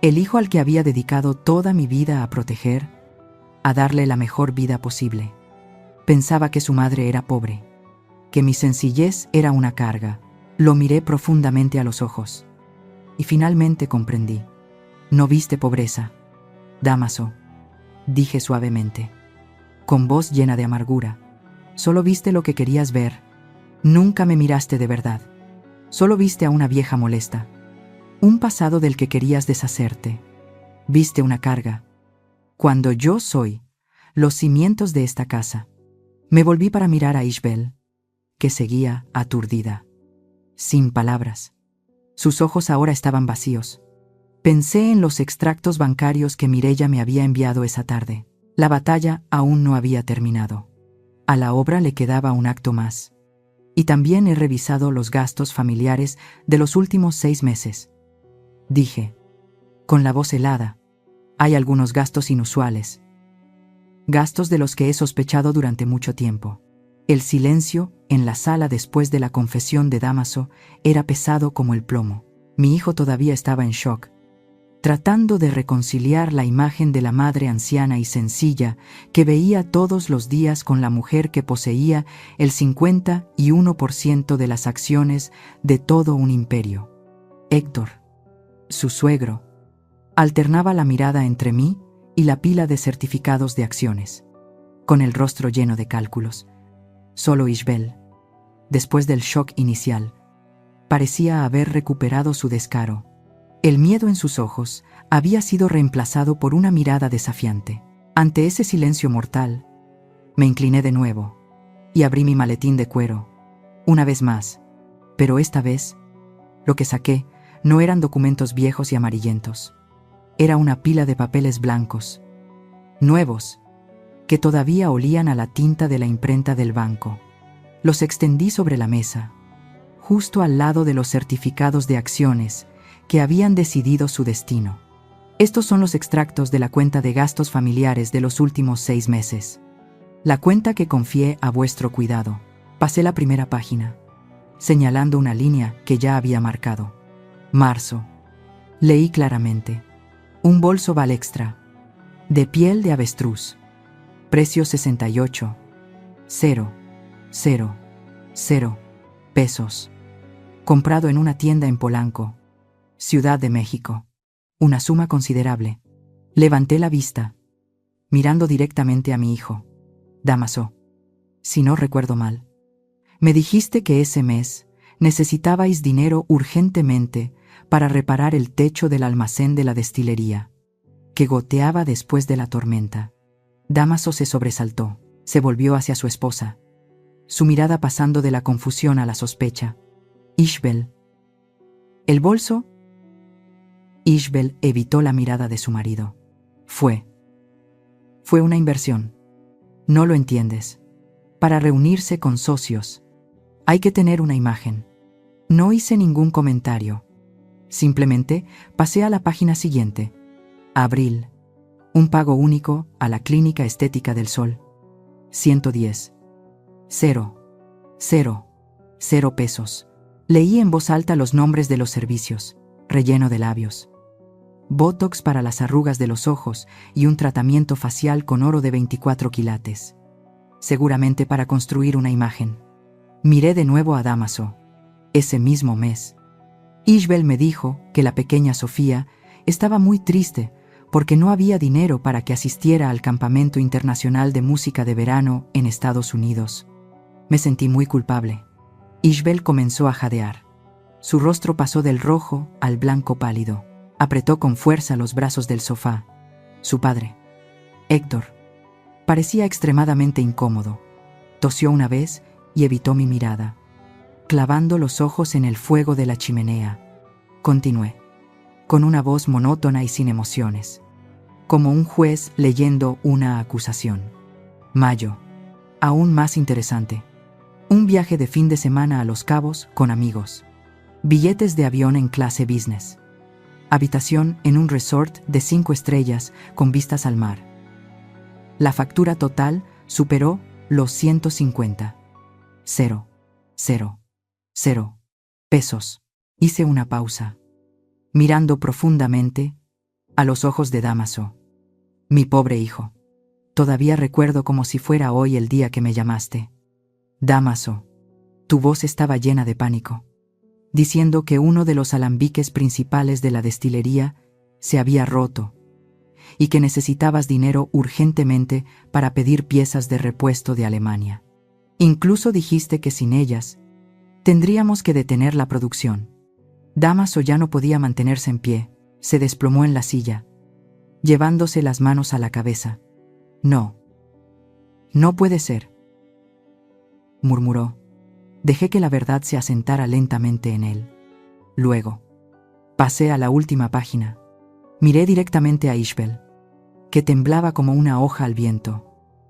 el hijo al que había dedicado toda mi vida a proteger, a darle la mejor vida posible. Pensaba que su madre era pobre, que mi sencillez era una carga. Lo miré profundamente a los ojos. Y finalmente comprendí. No viste pobreza, Dámaso, dije suavemente, con voz llena de amargura. Solo viste lo que querías ver. Nunca me miraste de verdad. Solo viste a una vieja molesta. Un pasado del que querías deshacerte. Viste una carga. Cuando yo soy los cimientos de esta casa. Me volví para mirar a Ishbel, que seguía aturdida, sin palabras. Sus ojos ahora estaban vacíos. Pensé en los extractos bancarios que Mireya me había enviado esa tarde. La batalla aún no había terminado. A la obra le quedaba un acto más. Y también he revisado los gastos familiares de los últimos 6 meses. Dije, con la voz helada, hay algunos gastos inusuales. Gastos de los que he sospechado durante mucho tiempo. El silencio en la sala después de la confesión de Dámaso era pesado como el plomo. Mi hijo todavía estaba en shock, tratando de reconciliar la imagen de la madre anciana y sencilla que veía todos los días con la mujer que poseía el 51% de las acciones de todo un imperio. Héctor, su suegro, alternaba la mirada entre mí y la pila de certificados de acciones, con el rostro lleno de cálculos. Solo Ishbel, después del shock inicial, parecía haber recuperado su descaro. El miedo en sus ojos había sido reemplazado por una mirada desafiante. Ante ese silencio mortal, me incliné de nuevo y abrí mi maletín de cuero, una vez más, pero esta vez, lo que saqué no eran documentos viejos y amarillentos. Era una pila de papeles blancos, nuevos, que todavía olían a la tinta de la imprenta del banco. Los extendí sobre la mesa, justo al lado de los certificados de acciones que habían decidido su destino. Estos son los extractos de la cuenta de gastos familiares de los últimos 6 meses. La cuenta que confié a vuestro cuidado. Pasé la primera página, señalando una línea que ya había marcado. Marzo. Leí claramente. Un bolso Valextra, de piel de avestruz. Precio 68,000 pesos. Comprado en una tienda en Polanco, Ciudad de México. Una suma considerable. Levanté la vista. mirando directamente a mi hijo. Dámaso, si no recuerdo mal, me dijiste que ese mes necesitabais dinero urgentemente para reparar el techo del almacén de la destilería, que goteaba después de la tormenta. Dámaso se sobresaltó, se volvió hacia su esposa, su mirada pasando de la confusión a la sospecha. Ishbel. ¿El bolso? Ishbel evitó la mirada de su marido. Fue una inversión. No lo entiendes. Para reunirse con socios, hay que tener una imagen. No hice ningún comentario. Simplemente pasé a la página siguiente. Abril. Un pago único a la Clínica Estética del Sol. 110. 0 pesos. Leí en voz alta los nombres de los servicios. Relleno de labios, botox para las arrugas de los ojos y un tratamiento facial con oro de 24 quilates. Seguramente para construir una imagen. Miré de nuevo a Dámaso. Ese mismo mes, Ishbel me dijo que la pequeña Sofía estaba muy triste porque no había dinero para que asistiera al Campamento Internacional de Música de Verano en Estados Unidos. Me sentí muy culpable. Ishbel comenzó a jadear. Su rostro pasó del rojo al blanco pálido. Apretó con fuerza los brazos del sofá. Su padre, Héctor, parecía extremadamente incómodo. Tosió una vez y evitó mi mirada, clavando los ojos en el fuego de la chimenea. Continué, con una voz monótona y sin emociones, como un juez leyendo una acusación. Mayo. Aún más interesante. Un viaje de fin de semana a Los Cabos con amigos. Billetes de avión en clase business. Habitación en un resort de 5 estrellas con vistas al mar. La factura total superó los 150. 0 pesos. Hice una pausa, mirando profundamente a los ojos de Dámaso. Mi pobre hijo. Todavía recuerdo como si fuera hoy el día que me llamaste. Dámaso, tu voz estaba llena de pánico, diciendo que uno de los alambiques principales de la destilería se había roto y que necesitabas dinero urgentemente para pedir piezas de repuesto de Alemania. Incluso dijiste que sin ellas tendríamos que detener la producción. Dámaso ya no podía mantenerse en pie, se desplomó en la silla, llevándose las manos a la cabeza. No puede ser, murmuró. Dejé que la verdad se asentara lentamente en él. Luego, pasé a la última página. Miré directamente a Ishbel, que temblaba como una hoja al viento.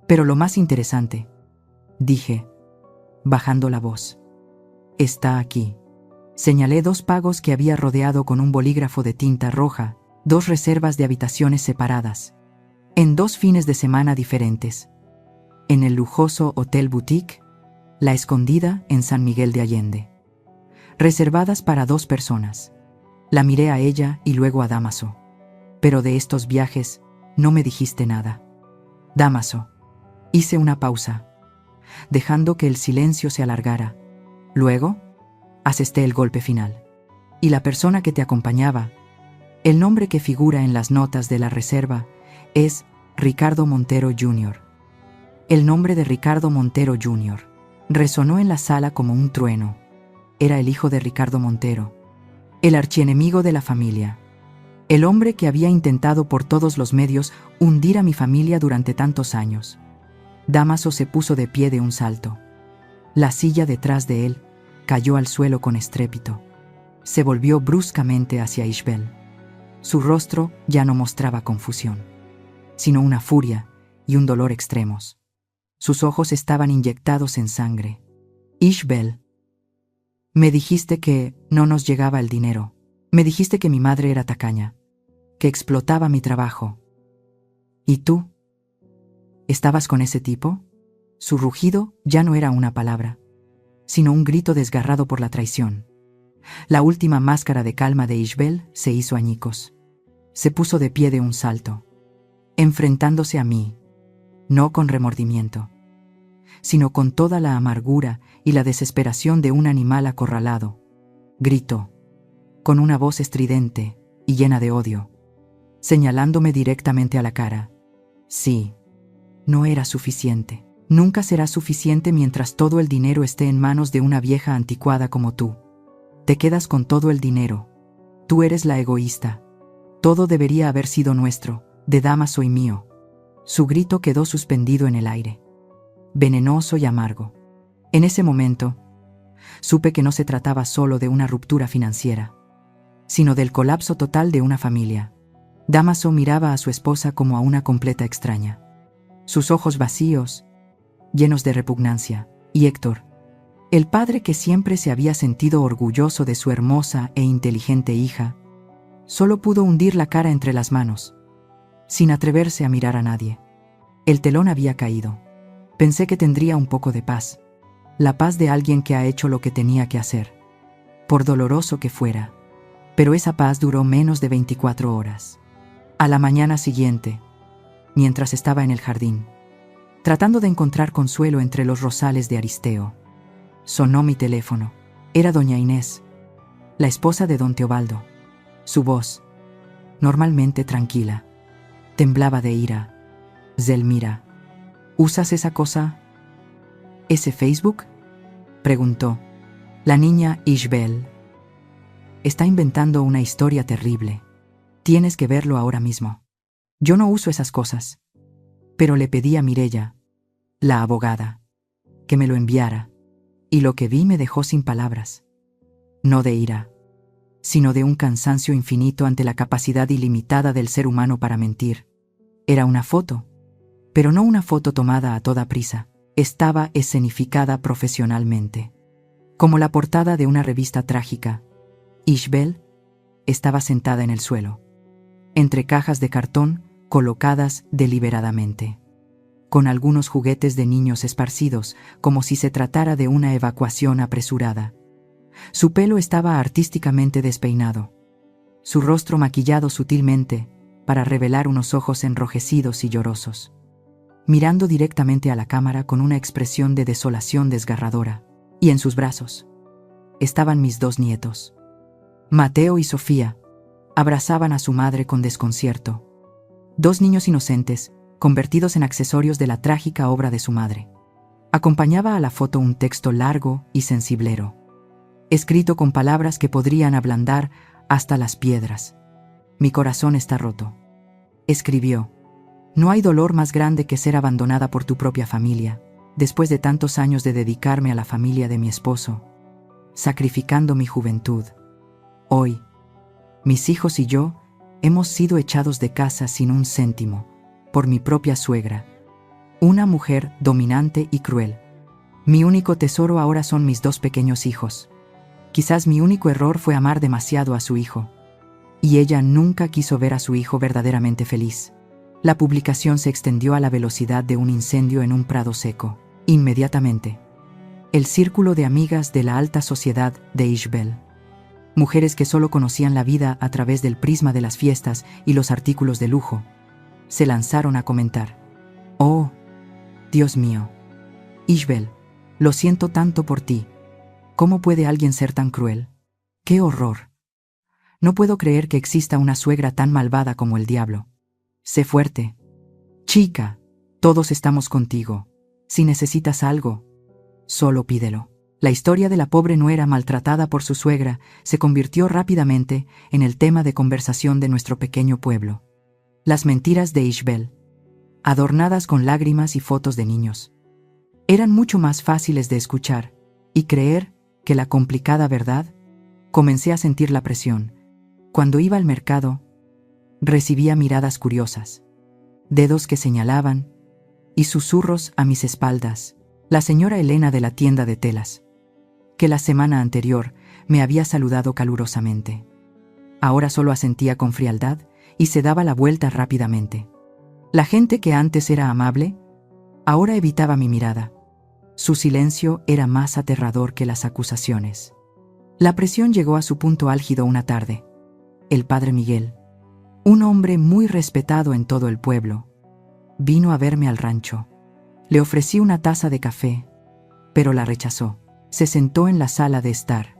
Pero lo más interesante, dije, bajando la voz, está aquí. Señalé 2 pagos que había rodeado con un bolígrafo de tinta roja, 2 reservas de habitaciones separadas, en 2 fines de semana diferentes. En el lujoso Hotel Boutique, La Escondida en San Miguel de Allende. Reservadas para 2 personas. La miré a ella y luego a Dámaso. Pero de estos viajes no me dijiste nada. Dámaso. Hice una pausa, dejando que el silencio se alargara. Luego, asesté el golpe final. Y la persona que te acompañaba, el nombre que figura en las notas de la reserva, es Ricardo Montero Jr. El nombre de Ricardo Montero Jr. resonó en la sala como un trueno. Era el hijo de Ricardo Montero, el archienemigo de la familia, el hombre que había intentado por todos los medios hundir a mi familia durante tantos años. Dámaso se puso de pie de un salto. La silla detrás de él cayó al suelo con estrépito. Se volvió bruscamente hacia Ishbel. Su rostro ya no mostraba confusión, sino una furia y un dolor extremos. Sus ojos estaban inyectados en sangre. Ishbel, me dijiste que no nos llegaba el dinero. Me dijiste que mi madre era tacaña, que explotaba mi trabajo. ¿Y tú? ¿Estabas con ese tipo? Su rugido ya no era una palabra, sino un grito desgarrado por la traición. La última máscara de calma de Ishbel se hizo añicos. Se puso de pie de un salto, enfrentándose a mí, no con remordimiento, sino con toda la amargura y la desesperación de un animal acorralado. Gritó, con una voz estridente y llena de odio, señalándome directamente a la cara. Sí, no era suficiente. Nunca será suficiente mientras todo el dinero esté en manos de una vieja anticuada como tú. Te quedas con todo el dinero. Tú eres la egoísta. Todo debería haber sido nuestro, de Dámaso y mío. Su grito quedó suspendido en el aire, venenoso y amargo. En ese momento, supe que no se trataba solo de una ruptura financiera, sino del colapso total de una familia. Dámaso miraba a su esposa como a una completa extraña. Sus ojos vacíos, llenos de repugnancia, y Héctor, el padre que siempre se había sentido orgulloso de su hermosa e inteligente hija, solo pudo hundir la cara entre las manos, sin atreverse a mirar a nadie. El telón había caído. Pensé que tendría un poco de paz, la paz de alguien que ha hecho lo que tenía que hacer, por doloroso que fuera. Pero esa paz duró menos de 24 horas. A la mañana siguiente, mientras estaba en el jardín, tratando de encontrar consuelo entre los rosales de Aristeo, sonó mi teléfono. Era doña Inés, la esposa de don Teobaldo. Su voz, normalmente tranquila, temblaba de ira. Zelmira, ¿usas esa cosa? ¿Ese Facebook?, preguntó. La niña Ishbel está inventando una historia terrible. Tienes que verlo ahora mismo. Yo no uso esas cosas. Pero le pedí a Mireya, la abogada, que me lo enviara, y lo que vi me dejó sin palabras. No de ira, sino de un cansancio infinito ante la capacidad ilimitada del ser humano para mentir. Era una foto, pero no una foto tomada a toda prisa. Estaba escenificada profesionalmente, como la portada de una revista trágica. Ishbel estaba sentada en el suelo, entre cajas de cartón colocadas deliberadamente, con algunos juguetes de niños esparcidos, como si se tratara de una evacuación apresurada. Su pelo estaba artísticamente despeinado, su rostro maquillado sutilmente para revelar unos ojos enrojecidos y llorosos, mirando directamente a la cámara con una expresión de desolación desgarradora. Y en sus brazos estaban mis 2 nietos. Mateo y Sofía abrazaban a su madre con desconcierto. 2 niños inocentes, convertidos en accesorios de la trágica obra de su madre. Acompañaba a la foto un texto largo y sensiblero, escrito con palabras que podrían ablandar hasta las piedras. Mi corazón está roto, escribió. No hay dolor más grande que ser abandonada por tu propia familia, después de tantos años de dedicarme a la familia de mi esposo, sacrificando mi juventud. Hoy, mis hijos y yo hemos sido echados de casa sin un céntimo, por mi propia suegra, una mujer dominante y cruel. Mi único tesoro ahora son mis 2 pequeños hijos. Quizás mi único error fue amar demasiado a su hijo, y ella nunca quiso ver a su hijo verdaderamente feliz. La publicación se extendió a la velocidad de un incendio en un prado seco. Inmediatamente, el círculo de amigas de la alta sociedad de Ishbel, mujeres que solo conocían la vida a través del prisma de las fiestas y los artículos de lujo, se lanzaron a comentar. «Oh, Dios mío, Ishbel, lo siento tanto por ti. ¿Cómo puede alguien ser tan cruel? ¡Qué horror! No puedo creer que exista una suegra tan malvada como el diablo. Sé fuerte. Chica, todos estamos contigo. Si necesitas algo, solo pídelo». La historia de la pobre nuera maltratada por su suegra se convirtió rápidamente en el tema de conversación de nuestro pequeño pueblo. Las mentiras de Ishbel, adornadas con lágrimas y fotos de niños, eran mucho más fáciles de escuchar y creer que la complicada verdad. Comencé a sentir la presión. Cuando iba al mercado, recibía miradas curiosas, dedos que señalaban y susurros a mis espaldas. La señora Elena de la tienda de telas, que la semana anterior me había saludado calurosamente, ahora solo asentía con frialdad y se daba la vuelta rápidamente. La gente que antes era amable, ahora evitaba mi mirada. Su silencio era más aterrador que las acusaciones. La presión llegó a su punto álgido una tarde. El padre Miguel, un hombre muy respetado en todo el pueblo, vino a verme al rancho. Le ofrecí una taza de café, pero la rechazó. Se sentó en la sala de estar,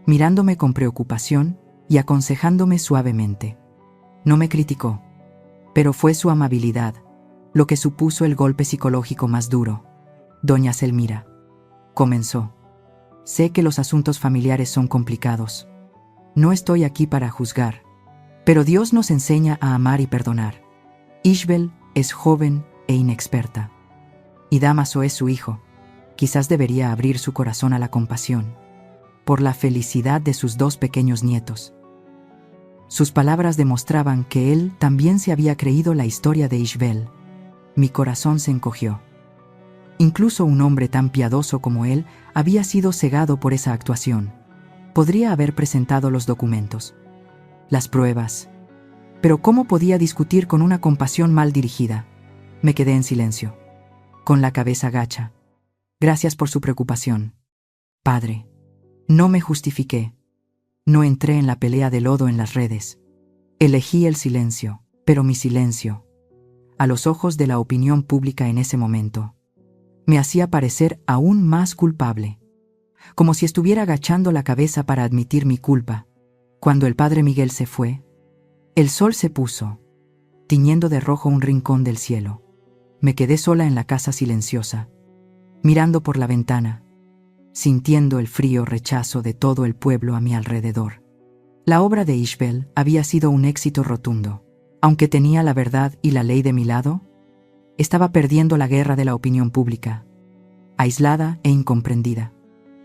mirándome con preocupación y aconsejándome suavemente. No me criticó, pero fue su amabilidad, lo que supuso el golpe psicológico más duro. Doña Selmira, comenzó. Sé que los asuntos familiares son complicados. No estoy aquí para juzgar, pero Dios nos enseña a amar y perdonar. Ishbel es joven e inexperta, y Dámaso es su hijo. Quizás debería abrir su corazón a la compasión, por la felicidad de sus 2 pequeños nietos. Sus palabras demostraban que él también se había creído la historia de Ishbel. Mi corazón se encogió. Incluso un hombre tan piadoso como él había sido cegado por esa actuación. Podría haber presentado los documentos, las pruebas, pero ¿cómo podía discutir con una compasión mal dirigida? Me quedé en silencio, con la cabeza gacha. Gracias por su preocupación, padre. No me justifiqué. No entré en la pelea de lodo en las redes. Elegí el silencio, pero mi silencio, a los ojos de la opinión pública en ese momento, me hacía parecer aún más culpable, como si estuviera agachando la cabeza para admitir mi culpa. Cuando el padre Miguel se fue, el sol se puso, tiñendo de rojo un rincón del cielo. Me quedé sola en la casa silenciosa, mirando por la ventana, sintiendo el frío rechazo de todo el pueblo a mi alrededor. La obra de Ishbel había sido un éxito rotundo. Aunque tenía la verdad y la ley de mi lado, estaba perdiendo la guerra de la opinión pública, aislada e incomprendida.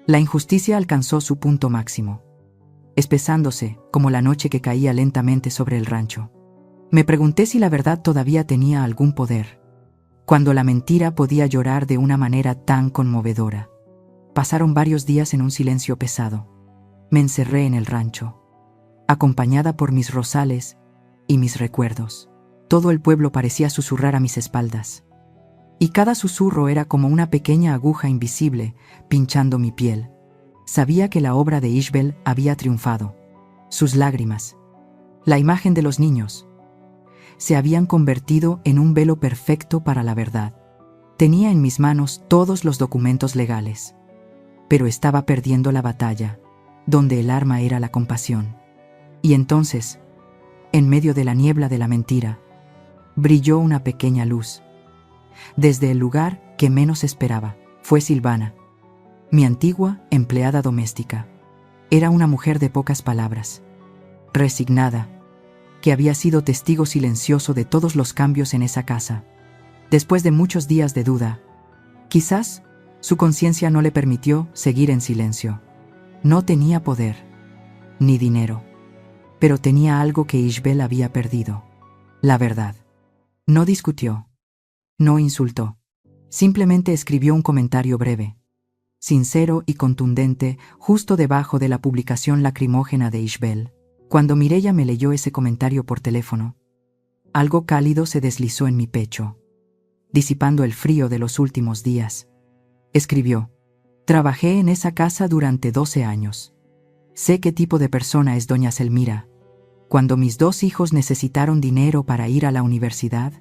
La injusticia alcanzó su punto máximo, espesándose como la noche que caía lentamente sobre el rancho. Me pregunté si la verdad todavía tenía algún poder, cuando la mentira podía llorar de una manera tan conmovedora. Pasaron varios días en un silencio pesado. Me encerré en el rancho, acompañada por mis rosales y mis recuerdos. Todo el pueblo parecía susurrar a mis espaldas, y cada susurro era como una pequeña aguja invisible pinchando mi piel. Sabía que la obra de Ishbel había triunfado. Sus lágrimas, la imagen de los niños, se habían convertido en un velo perfecto para la verdad. Tenía en mis manos todos los documentos legales, pero estaba perdiendo la batalla, donde el arma era la compasión. Y entonces, en medio de la niebla de la mentira, brilló una pequeña luz. Desde el lugar que menos esperaba, fue Silvana, mi antigua empleada doméstica. Era una mujer de pocas palabras, resignada, que había sido testigo silencioso de todos los cambios en esa casa. Después de muchos días de duda, quizás su conciencia no le permitió seguir en silencio. No tenía poder, ni dinero, pero tenía algo que Ishbel había perdido: la verdad. No discutió, no insultó, simplemente escribió un comentario breve, sincero y contundente, justo debajo de la publicación lacrimógena de Ishbel. Cuando Mireya me leyó ese comentario por teléfono, algo cálido se deslizó en mi pecho, disipando el frío de los últimos días. Escribió: trabajé en esa casa durante 12 años. Sé qué tipo de persona es doña Selmira. Cuando mis 2 hijos necesitaron dinero para ir a la universidad,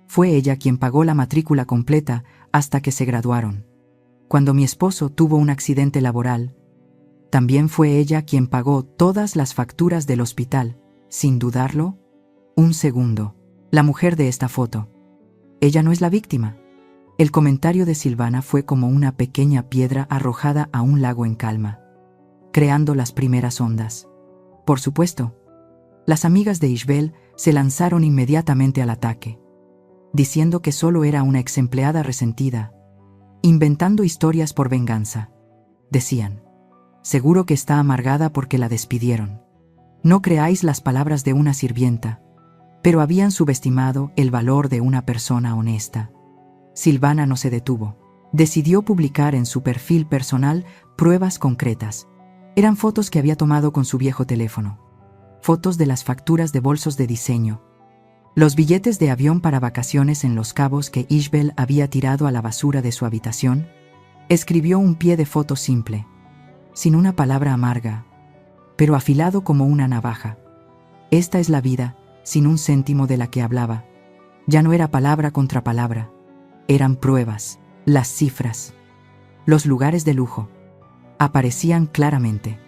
fue ella quien pagó la matrícula completa hasta que se graduaron. Cuando mi esposo tuvo un accidente laboral, también fue ella quien pagó todas las facturas del hospital, sin dudarlo un segundo. La mujer de esta foto, ella no es la víctima. El comentario de Silvana fue como una pequeña piedra arrojada a un lago en calma, creando las primeras ondas. Por supuesto, las amigas de Ishbel se lanzaron inmediatamente al ataque, diciendo que solo era una exempleada resentida, inventando historias por venganza. Decían: seguro que está amargada porque la despidieron. No creáis las palabras de una sirvienta, pero habían subestimado el valor de una persona honesta. Silvana no se detuvo. Decidió publicar en su perfil personal pruebas concretas. Eran fotos que había tomado con su viejo teléfono, fotos de las facturas de bolsos de diseño, los billetes de avión para vacaciones en Los Cabos que Ishbel había tirado a la basura de su habitación. Escribió un pie de foto simple, sin una palabra amarga, pero afilado como una navaja. Esta es la vida, sin un céntimo de la que hablaba. Ya no era palabra contra palabra. Eran pruebas, las cifras, los lugares de lujo. Aparecían claramente,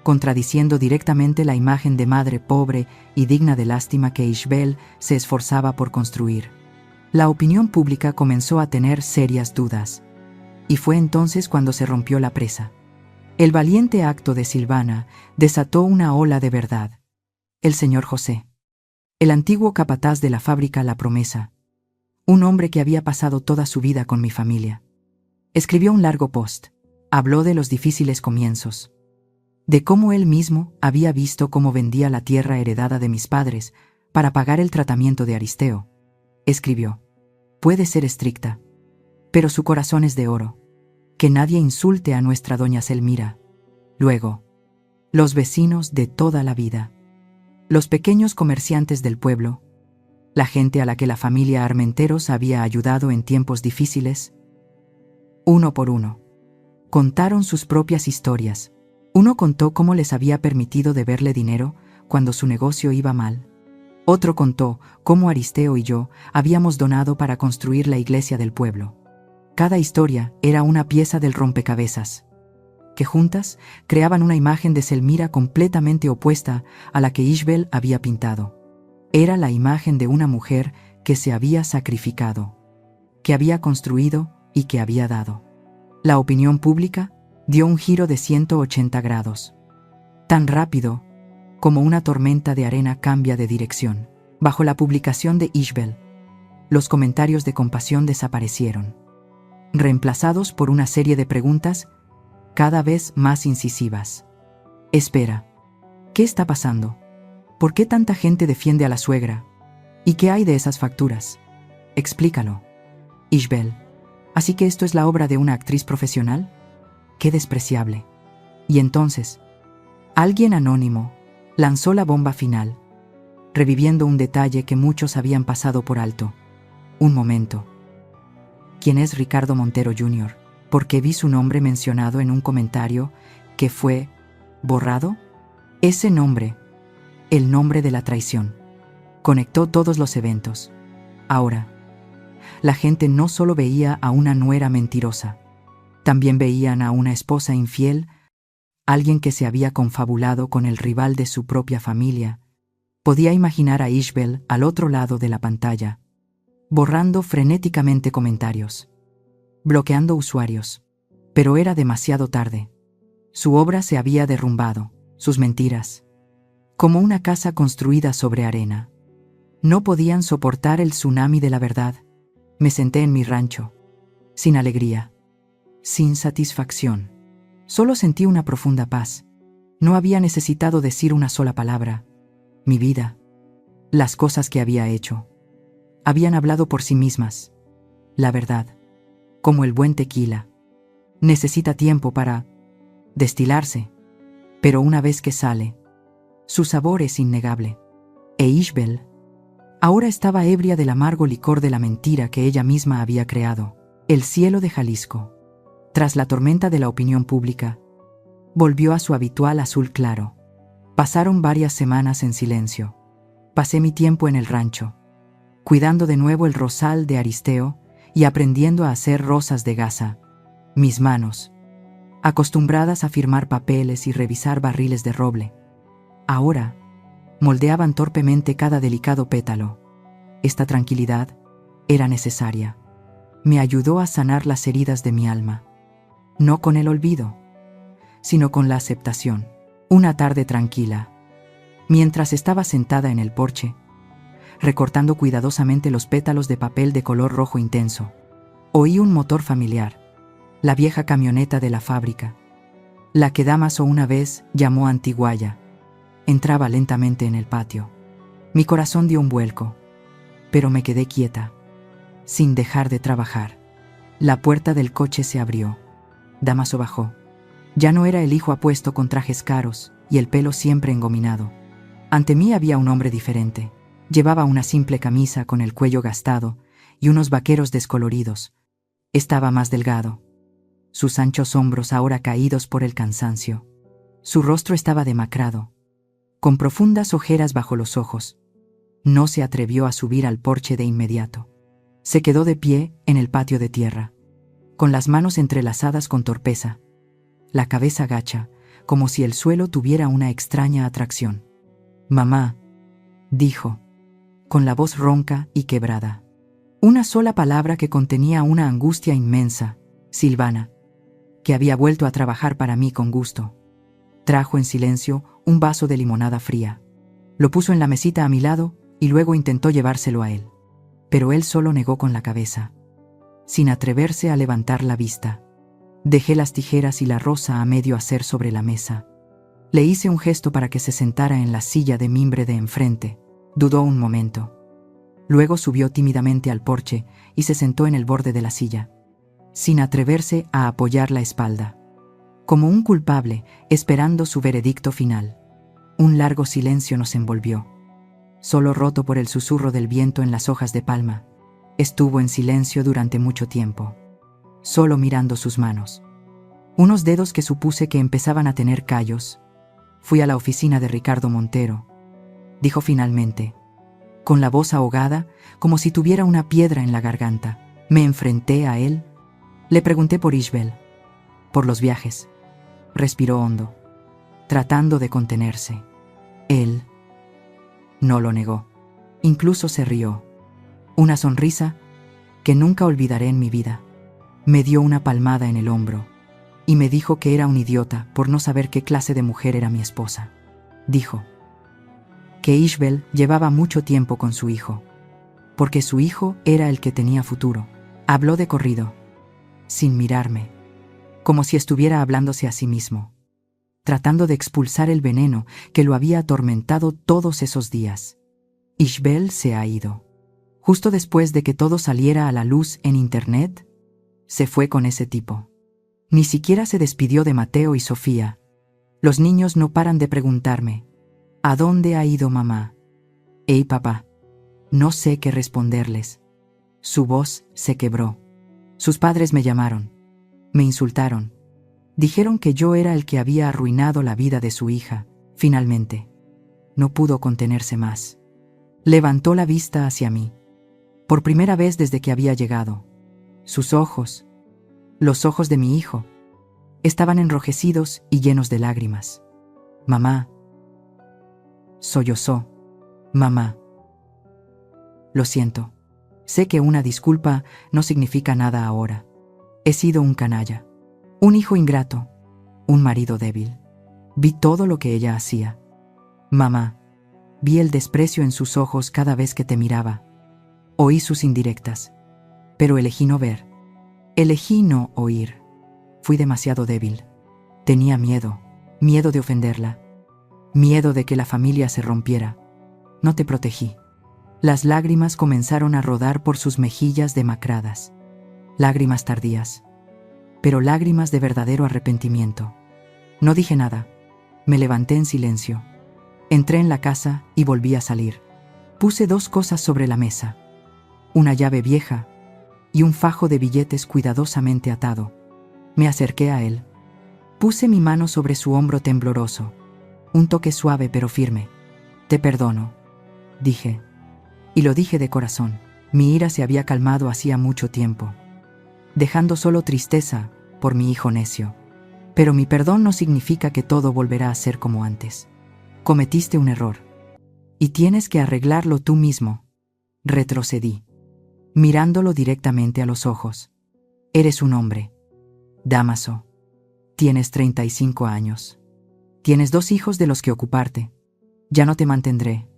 contradiciendo directamente la imagen de madre pobre y digna de lástima que Ishbel se esforzaba por construir. La opinión pública comenzó a tener serias dudas. Y fue entonces cuando se rompió la presa. El valiente acto de Silvana desató una ola de verdad. El señor José, el antiguo capataz de la fábrica La Promesa, un hombre que había pasado toda su vida con mi familia, escribió un largo post. Habló de los difíciles comienzos, de cómo él mismo había visto cómo vendía la tierra heredada de mis padres para pagar el tratamiento de Aristeo. Escribió: puede ser estricta, pero su corazón es de oro. Que nadie insulte a nuestra doña Selmira. Luego, los vecinos de toda la vida, los pequeños comerciantes del pueblo, la gente a la que la familia Armenteros había ayudado en tiempos difíciles, uno por uno, contaron sus propias historias. Uno contó cómo les había permitido deberle dinero cuando su negocio iba mal. Otro contó cómo Aristeo y yo habíamos donado para construir la iglesia del pueblo. Cada historia era una pieza del rompecabezas, que juntas creaban una imagen de Selmira completamente opuesta a la que Ishbel había pintado. Era la imagen de una mujer que se había sacrificado, que había construido y que había dado. La opinión pública dio un giro de 180 grados. Tan rápido como una tormenta de arena cambia de dirección. Bajo la publicación de Ishbel, los comentarios de compasión desaparecieron, reemplazados por una serie de preguntas cada vez más incisivas. Espera, ¿qué está pasando? ¿Por qué tanta gente defiende a la suegra? ¿Y qué hay de esas facturas? Explícalo. Ishbel, ¿así que esto es la obra de una actriz profesional? ¡Qué despreciable! Y entonces, alguien anónimo lanzó la bomba final, reviviendo un detalle que muchos habían pasado por alto. Un momento. ¿Quién es Ricardo Montero Jr.? Porque vi su nombre mencionado en un comentario que fue borrado. Ese nombre, el nombre de la traición, conectó todos los eventos. Ahora, la gente no solo veía a una nuera mentirosa, también veían a una esposa infiel, alguien que se había confabulado con el rival de su propia familia. Podía imaginar a Ishbel al otro lado de la pantalla, borrando frenéticamente comentarios, bloqueando usuarios. Pero era demasiado tarde. Su obra se había derrumbado, sus mentiras, como una casa construida sobre arena, no podían soportar el tsunami de la verdad. Me senté en mi rancho, sin alegría, sin satisfacción. Solo sentí una profunda paz. No había necesitado decir una sola palabra. Mi vida, las cosas que había hecho, habían hablado por sí mismas. La verdad, como el buen tequila, necesita tiempo para destilarse, pero una vez que sale, su sabor es innegable. E Ishbel ahora estaba ebria del amargo licor de la mentira que ella misma había creado. El cielo de Jalisco, tras la tormenta de la opinión pública, volvió a su habitual azul claro. Pasaron varias semanas en silencio. Pasé mi tiempo en el rancho, cuidando de nuevo el rosal de Aristeo y aprendiendo a hacer rosas de gasa. Mis manos, acostumbradas a firmar papeles y revisar barriles de roble, ahora moldeaban torpemente cada delicado pétalo. Esta tranquilidad era necesaria. Me ayudó a sanar las heridas de mi alma. No con el olvido, sino con la aceptación. Una tarde tranquila, mientras estaba sentada en el porche, recortando cuidadosamente los pétalos de papel de color rojo intenso, oí un motor familiar, la vieja camioneta de la fábrica, la que Damaso una vez llamó Antiguaya. Entraba lentamente en el patio. Mi corazón dio un vuelco, pero me quedé quieta, sin dejar de trabajar. La puerta del coche se abrió. Damaso bajó. Ya no era el hijo apuesto con trajes caros y el pelo siempre engominado. Ante mí había un hombre diferente. Llevaba una simple camisa con el cuello gastado y unos vaqueros descoloridos. Estaba más delgado, sus anchos hombros ahora caídos por el cansancio. Su rostro estaba demacrado, con profundas ojeras bajo los ojos. No se atrevió a subir al porche de inmediato. Se quedó de pie en el patio de tierra, con las manos entrelazadas con torpeza, la cabeza gacha, como si el suelo tuviera una extraña atracción. «Mamá», dijo, con la voz ronca y quebrada. Una sola palabra que contenía una angustia inmensa: Silvana, que había vuelto a trabajar para mí con gusto. Trajo en silencio un vaso de limonada fría. Lo puso en la mesita a mi lado y luego intentó llevárselo a él. Pero él solo negó con la cabeza, sin atreverse a levantar la vista. Dejé las tijeras y la rosa a medio hacer sobre la mesa. Le hice un gesto para que se sentara en la silla de mimbre de enfrente. Dudó un momento. Luego subió tímidamente al porche y se sentó en el borde de la silla, sin atreverse a apoyar la espalda, como un culpable, esperando su veredicto final. Un largo silencio nos envolvió, solo roto por el susurro del viento en las hojas de palma. Estuvo en silencio durante mucho tiempo, solo mirando sus manos. Unos dedos que supuse que empezaban a tener callos. Fui a la oficina de Ricardo Montero, dijo finalmente, con la voz ahogada, como si tuviera una piedra en la garganta. Me enfrenté a él. Le pregunté por Isabel, por los viajes. Respiró hondo, tratando de contenerse. Él no lo negó. Incluso se rió. Una sonrisa que nunca olvidaré en mi vida. Me dio una palmada en el hombro y me dijo que era un idiota por no saber qué clase de mujer era mi esposa. Dijo que Isabel llevaba mucho tiempo con su hijo, porque su hijo era el que tenía futuro. Habló de corrido, sin mirarme, como si estuviera hablándose a sí mismo, tratando de expulsar el veneno que lo había atormentado todos esos días. Isabel se ha ido. Justo después de que todo saliera a la luz en Internet, se fue con ese tipo. Ni siquiera se despidió de Mateo y Sofía. Los niños no paran de preguntarme: ¿a dónde ha ido mamá? Hey papá. No sé qué responderles. Su voz se quebró. Sus padres me llamaron. Me insultaron. Dijeron que yo era el que había arruinado la vida de su hija. Finalmente, no pudo contenerse más. Levantó la vista hacia mí. Por primera vez desde que había llegado. Sus ojos, los ojos de mi hijo, estaban enrojecidos y llenos de lágrimas. Mamá. Sollozó. Mamá. Lo siento. Sé que una disculpa no significa nada ahora. He sido un canalla, un hijo ingrato, un marido débil. Vi todo lo que ella hacía. Mamá, vi el desprecio en sus ojos cada vez que te miraba. Oí sus indirectas, pero elegí no ver. Elegí no oír. Fui demasiado débil. Tenía miedo, miedo de ofenderla, miedo de que la familia se rompiera. No te protegí. Las lágrimas comenzaron a rodar por sus mejillas demacradas. Lágrimas tardías, pero lágrimas de verdadero arrepentimiento. No dije nada. Me levanté en silencio. Entré en la casa y volví a salir. Puse dos cosas sobre la mesa: una llave vieja y un fajo de billetes cuidadosamente atado. Me acerqué a él. Puse mi mano sobre su hombro tembloroso. Un toque suave pero firme. Te perdono, dije. Y lo dije de corazón. Mi ira se había calmado hacía mucho tiempo, dejando solo tristeza por mi hijo necio. Pero mi perdón no significa que todo volverá a ser como antes. Cometiste un error y tienes que arreglarlo tú mismo. Retrocedí, mirándolo directamente a los ojos. Eres un hombre, Dámaso. Tienes 35 años. Tienes 2 hijos de los que ocuparte. Ya no te mantendré.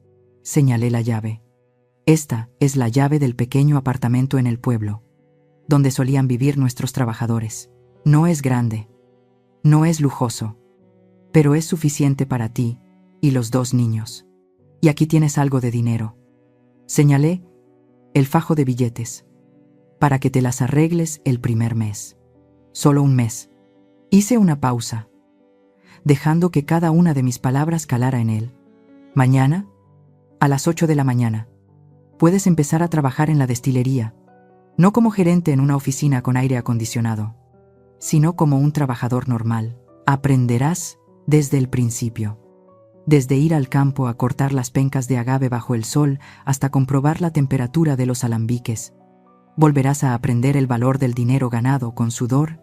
Señalé la llave. Esta es la llave del pequeño apartamento en el pueblo, donde solían vivir nuestros trabajadores. No es grande, no es lujoso, pero es suficiente para ti y los 2 niños. Y aquí tienes algo de dinero. Señalé el fajo de billetes, para que te las arregles el primer mes. Solo un mes. Hice una pausa, dejando que cada una de mis palabras calara en él. Mañana, a las 8 de la mañana, puedes empezar a trabajar en la destilería, no como gerente en una oficina con aire acondicionado, sino como un trabajador normal. Aprenderás desde el principio, desde ir al campo a cortar las pencas de agave bajo el sol hasta comprobar la temperatura de los alambiques. Volverás a aprender el valor del dinero ganado con sudor.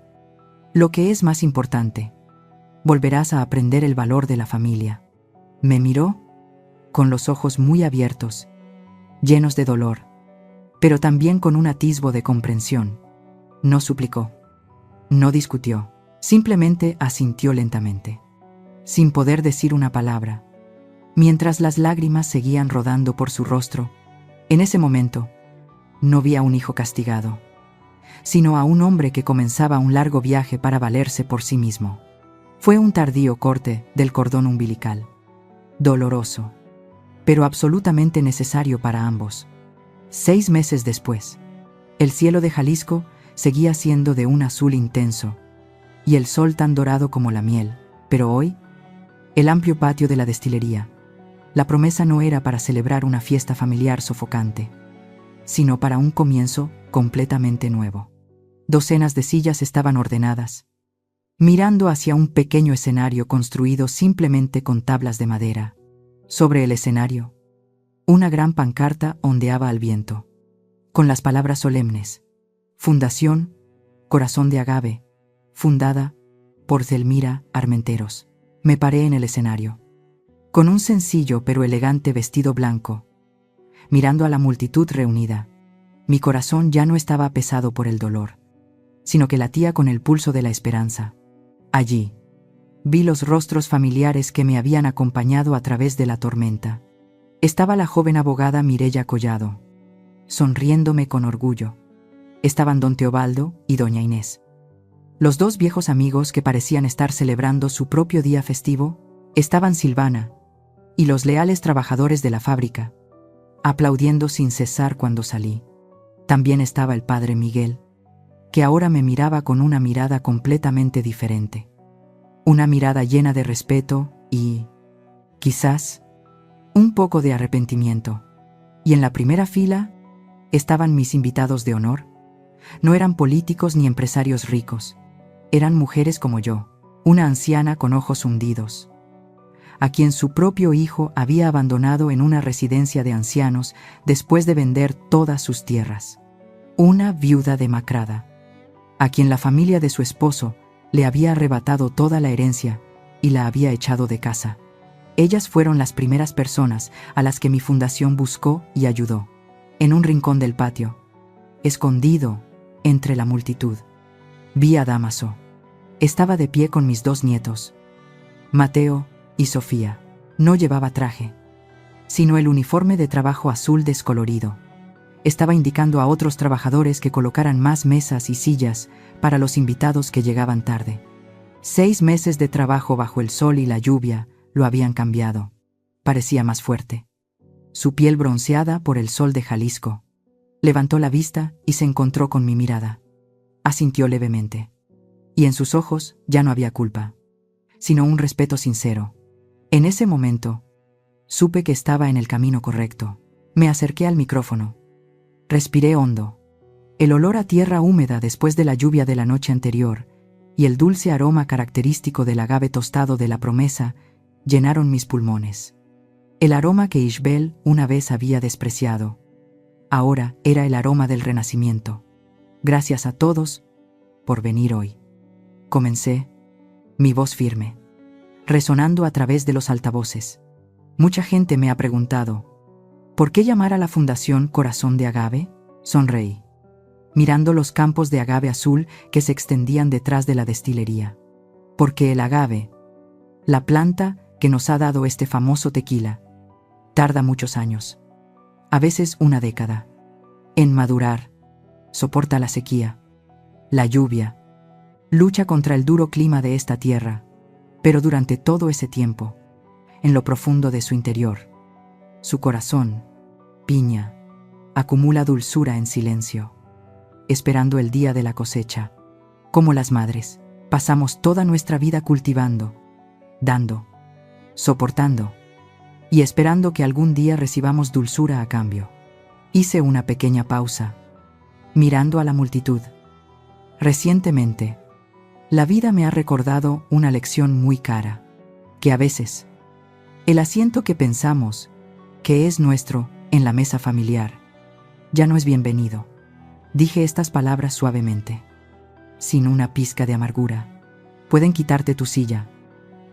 Lo que es más importante, volverás a aprender el valor de la familia. Me miró con los ojos muy abiertos, llenos de dolor, pero también con un atisbo de comprensión. No suplicó, no discutió, simplemente asintió lentamente, sin poder decir una palabra, mientras las lágrimas seguían rodando por su rostro. En ese momento, no vi a un hijo castigado, sino a un hombre que comenzaba un largo viaje para valerse por sí mismo. Fue un tardío corte del cordón umbilical, doloroso, pero absolutamente necesario para ambos. 6 meses después, el cielo de Jalisco seguía siendo de un azul intenso, y el sol tan dorado como la miel, pero hoy, el amplio patio de la destilería, la promesa no era para celebrar una fiesta familiar sofocante, sino para un comienzo completamente nuevo. Docenas de sillas estaban ordenadas, mirando hacia un pequeño escenario construido simplemente con tablas de madera. Sobre el escenario, una gran pancarta ondeaba al viento, con las palabras solemnes: Fundación Corazón de Agave, fundada por Zelmira Armenteros. Me paré en el escenario, con un sencillo pero elegante vestido blanco, mirando a la multitud reunida. Mi corazón ya no estaba pesado por el dolor, sino que latía con el pulso de la esperanza. Allí, vi los rostros familiares que me habían acompañado a través de la tormenta. Estaba la joven abogada Mireya Collado, sonriéndome con orgullo. Estaban don Teobaldo y doña Inés, los dos viejos amigos que parecían estar celebrando su propio día festivo. Estaban Silvana y los leales trabajadores de la fábrica, aplaudiendo sin cesar cuando salí. También estaba el padre Miguel, que ahora me miraba con una mirada completamente diferente. Una mirada llena de respeto y, quizás, un poco de arrepentimiento. Y en la primera fila estaban mis invitados de honor. No eran políticos ni empresarios ricos. Eran mujeres como yo, una anciana con ojos hundidos, a quien su propio hijo había abandonado en una residencia de ancianos después de vender todas sus tierras. Una viuda demacrada, a quien la familia de su esposo le había arrebatado toda la herencia y la había echado de casa. Ellas fueron las primeras personas a las que mi fundación buscó y ayudó. En un rincón del patio, escondido entre la multitud, vi a Dámaso. Estaba de pie con mis 2 nietos, Mateo y Sofía. No llevaba traje, sino el uniforme de trabajo azul descolorido. Estaba indicando a otros trabajadores que colocaran más mesas y sillas para los invitados que llegaban tarde. 6 meses de trabajo bajo el sol y la lluvia lo habían cambiado. Parecía más fuerte. Su piel bronceada por el sol de Jalisco. Levantó la vista y se encontró con mi mirada. Asintió levemente. Y en sus ojos ya no había culpa, sino un respeto sincero. En ese momento, supe que estaba en el camino correcto. Me acerqué al micrófono. Respiré hondo. El olor a tierra húmeda después de la lluvia de la noche anterior y el dulce aroma característico del agave tostado de la promesa llenaron mis pulmones. El aroma que Ishbel una vez había despreciado, ahora era el aroma del renacimiento. Gracias a todos por venir hoy. Comencé, mi voz firme, resonando a través de los altavoces. Mucha gente me ha preguntado, ¿por qué llamar a la Fundación Corazón de Agave? Sonreí, mirando los campos de agave azul que se extendían detrás de la destilería. Porque el agave, la planta que nos ha dado este famoso tequila, tarda muchos años, a veces una década, en madurar. Soporta la sequía, la lluvia, lucha contra el duro clima de esta tierra, pero durante todo ese tiempo, en lo profundo de su interior, su corazón, piña, acumula dulzura en silencio, esperando el día de la cosecha. Como las madres, pasamos toda nuestra vida cultivando, dando, soportando y esperando que algún día recibamos dulzura a cambio. Hice una pequeña pausa, mirando a la multitud. Recientemente, la vida me ha recordado una lección muy cara, que a veces, el asiento que pensamos que es nuestro en la mesa familiar, ya no es bienvenido. Dije estas palabras suavemente, sin una pizca de amargura. Pueden quitarte tu silla,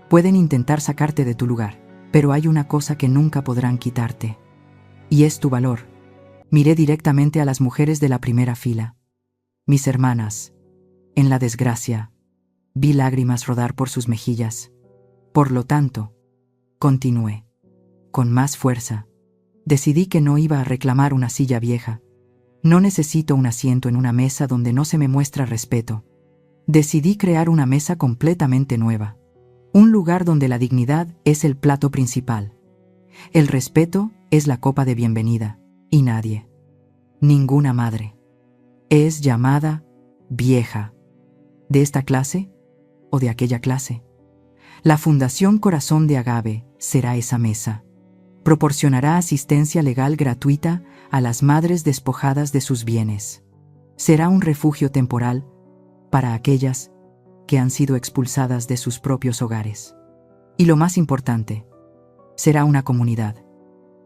pueden intentar sacarte de tu lugar, pero hay una cosa que nunca podrán quitarte, y es tu valor. Miré directamente a las mujeres de la primera fila. Mis hermanas. En la desgracia, vi lágrimas rodar por sus mejillas. Por lo tanto, continué. Con más fuerza. Decidí que no iba a reclamar una silla vieja. No necesito un asiento en una mesa donde no se me muestra respeto. Decidí crear una mesa completamente nueva. Un lugar donde la dignidad es el plato principal. El respeto es la copa de bienvenida. Y nadie, ninguna madre, es llamada vieja. ¿De esta clase o de aquella clase? La Fundación Corazón de Agave será esa mesa. Proporcionará asistencia legal gratuita a las madres despojadas de sus bienes. Será un refugio temporal para aquellas que han sido expulsadas de sus propios hogares. Y lo más importante, será una comunidad,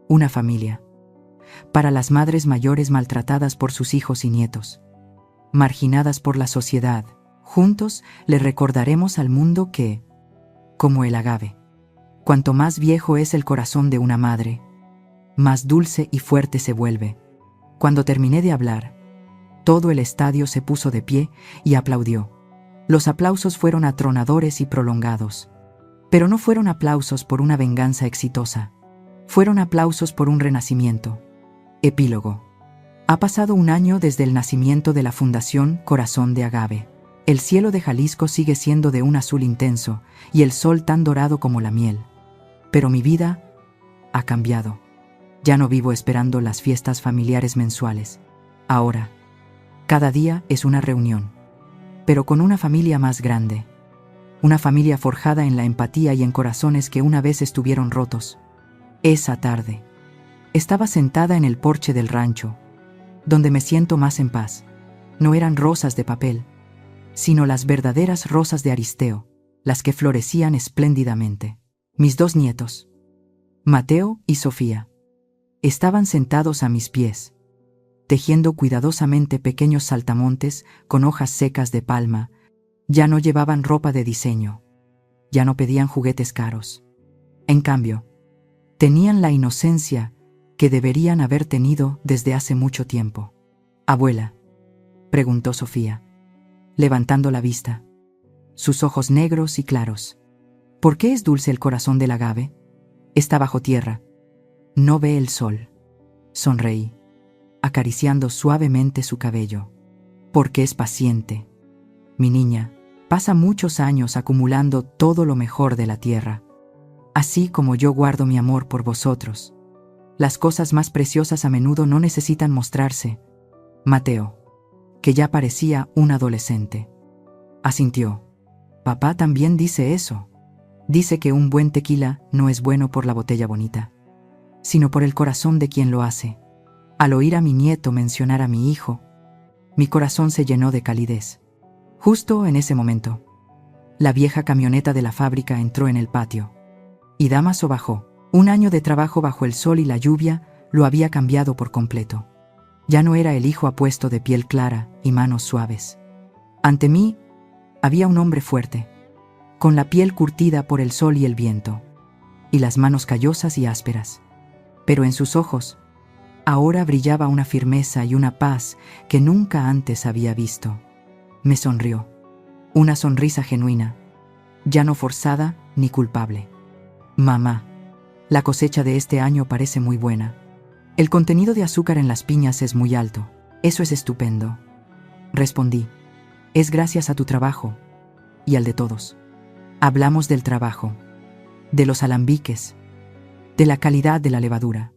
una familia, para las madres mayores maltratadas por sus hijos y nietos, marginadas por la sociedad. Juntos le recordaremos al mundo que, como el agave, cuanto más viejo es el corazón de una madre, más dulce y fuerte se vuelve. Cuando terminé de hablar, todo el estadio se puso de pie y aplaudió. Los aplausos fueron atronadores y prolongados. Pero no fueron aplausos por una venganza exitosa. Fueron aplausos por un renacimiento. Epílogo. Ha pasado un año desde el nacimiento de la Fundación Corazón de Agave. El cielo de Jalisco sigue siendo de un azul intenso y el sol tan dorado como la miel. Pero mi vida ha cambiado. Ya no vivo esperando las fiestas familiares mensuales. Ahora, cada día es una reunión, pero con una familia más grande. Una familia forjada en la empatía y en corazones que una vez estuvieron rotos. Esa tarde, estaba sentada en el porche del rancho, donde me siento más en paz. No eran rosas de papel, sino las verdaderas rosas de Aristeo, las que florecían espléndidamente. Mis dos nietos, Mateo y Sofía, estaban sentados a mis pies, tejiendo cuidadosamente pequeños saltamontes con hojas secas de palma. Ya no llevaban ropa de diseño, ya no pedían juguetes caros. En cambio, tenían la inocencia que deberían haber tenido desde hace mucho tiempo. «Abuela», preguntó Sofía, levantando la vista, sus ojos negros y claros. «¿Por qué es dulce el corazón del agave? Está bajo tierra. No ve el sol». Sonreí, acariciando suavemente su cabello. «Porque es paciente. Mi niña pasa muchos años acumulando todo lo mejor de la tierra. Así como yo guardo mi amor por vosotros. Las cosas más preciosas a menudo no necesitan mostrarse». Mateo, que ya parecía un adolescente, asintió. «Papá también dice eso. Dice que un buen tequila no es bueno por la botella bonita, sino por el corazón de quien lo hace». Al oír a mi nieto mencionar a mi hijo, mi corazón se llenó de calidez. Justo en ese momento, la vieja camioneta de la fábrica entró en el patio, y Damaso bajó. Un año de trabajo bajo el sol y la lluvia lo había cambiado por completo. Ya no era el hijo apuesto de piel clara y manos suaves. Ante mí había un hombre fuerte, con la piel curtida por el sol y el viento, y las manos callosas y ásperas. Pero en sus ojos ahora brillaba una firmeza y una paz que nunca antes había visto. Me sonrió, una sonrisa genuina, ya no forzada ni culpable. «Mamá, la cosecha de este año parece muy buena. El contenido de azúcar en las piñas es muy alto. Eso es estupendo», respondí. «Es gracias a tu trabajo y al de todos». Hablamos del trabajo, de los alambiques, de la calidad de la levadura.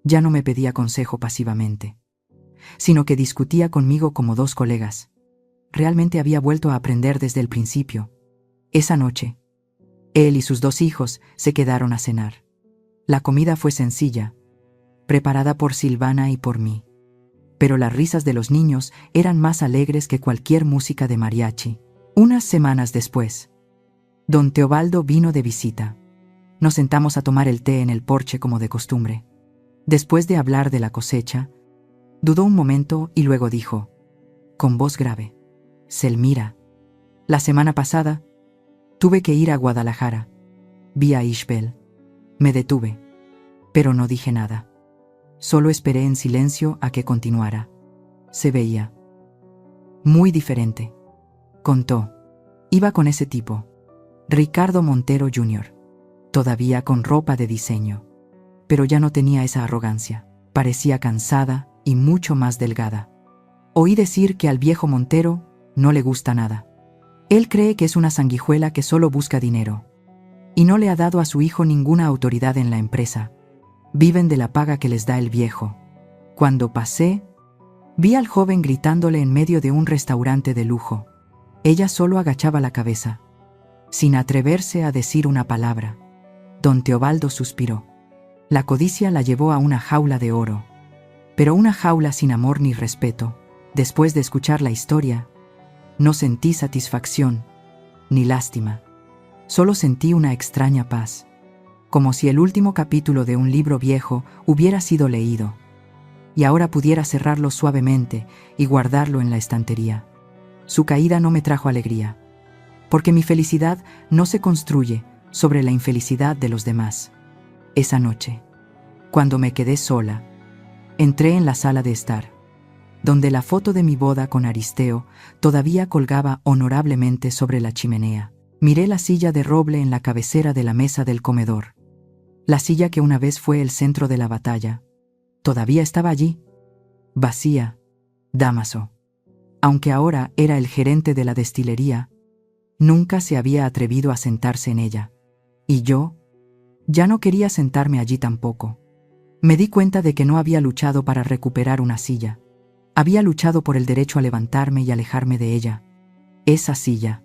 Ya no me pedía consejo pasivamente, sino que discutía conmigo como dos colegas. Realmente había vuelto a aprender desde el principio. Esa noche, él y sus dos hijos se quedaron a cenar. La comida fue sencilla, preparada por Silvana y por mí. Pero las risas de los niños eran más alegres que cualquier música de mariachi. Unas semanas después, don Teobaldo vino de visita. Nos sentamos a tomar el té en el porche como de costumbre. Después de hablar de la cosecha, dudó un momento y luego dijo, con voz grave: «Selmira, la semana pasada tuve que ir a Guadalajara. Vi a Ishbel. Me detuve, pero no dije nada. Solo esperé en silencio a que continuara. Se veía muy diferente. Contó. Iba con ese tipo, Ricardo Montero Jr., todavía con ropa de diseño. Pero ya no tenía esa arrogancia. Parecía cansada y mucho más delgada. Oí decir que al viejo Montero no le gusta nada. Él cree que es una sanguijuela que solo busca dinero. Y no le ha dado a su hijo ninguna autoridad en la empresa. Viven de la paga que les da el viejo. Cuando pasé, vi al joven gritándole en medio de un restaurante de lujo. Ella solo agachaba la cabeza, sin atreverse a decir una palabra. Don Teobaldo suspiró. La codicia la llevó a una jaula de oro. Pero una jaula sin amor ni respeto. Después de escuchar la historia, no sentí satisfacción, ni lástima. Solo sentí una extraña paz, como si el último capítulo de un libro viejo hubiera sido leído, y ahora pudiera cerrarlo suavemente y guardarlo en la estantería. Su caída no me trajo alegría, porque mi felicidad no se construye sobre la infelicidad de los demás. Esa noche, cuando me quedé sola, entré en la sala de estar, donde la foto de mi boda con Aristeo todavía colgaba honorablemente sobre la chimenea. Miré la silla de roble en la cabecera de la mesa del comedor. La silla que una vez fue el centro de la batalla. Todavía estaba allí, vacía, Dámaso. Aunque ahora era el gerente de la destilería, nunca se había atrevido a sentarse en ella. Y yo ya no quería sentarme allí tampoco. Me di cuenta de que no había luchado para recuperar una silla. Había luchado por el derecho a levantarme y alejarme de ella. Esa silla,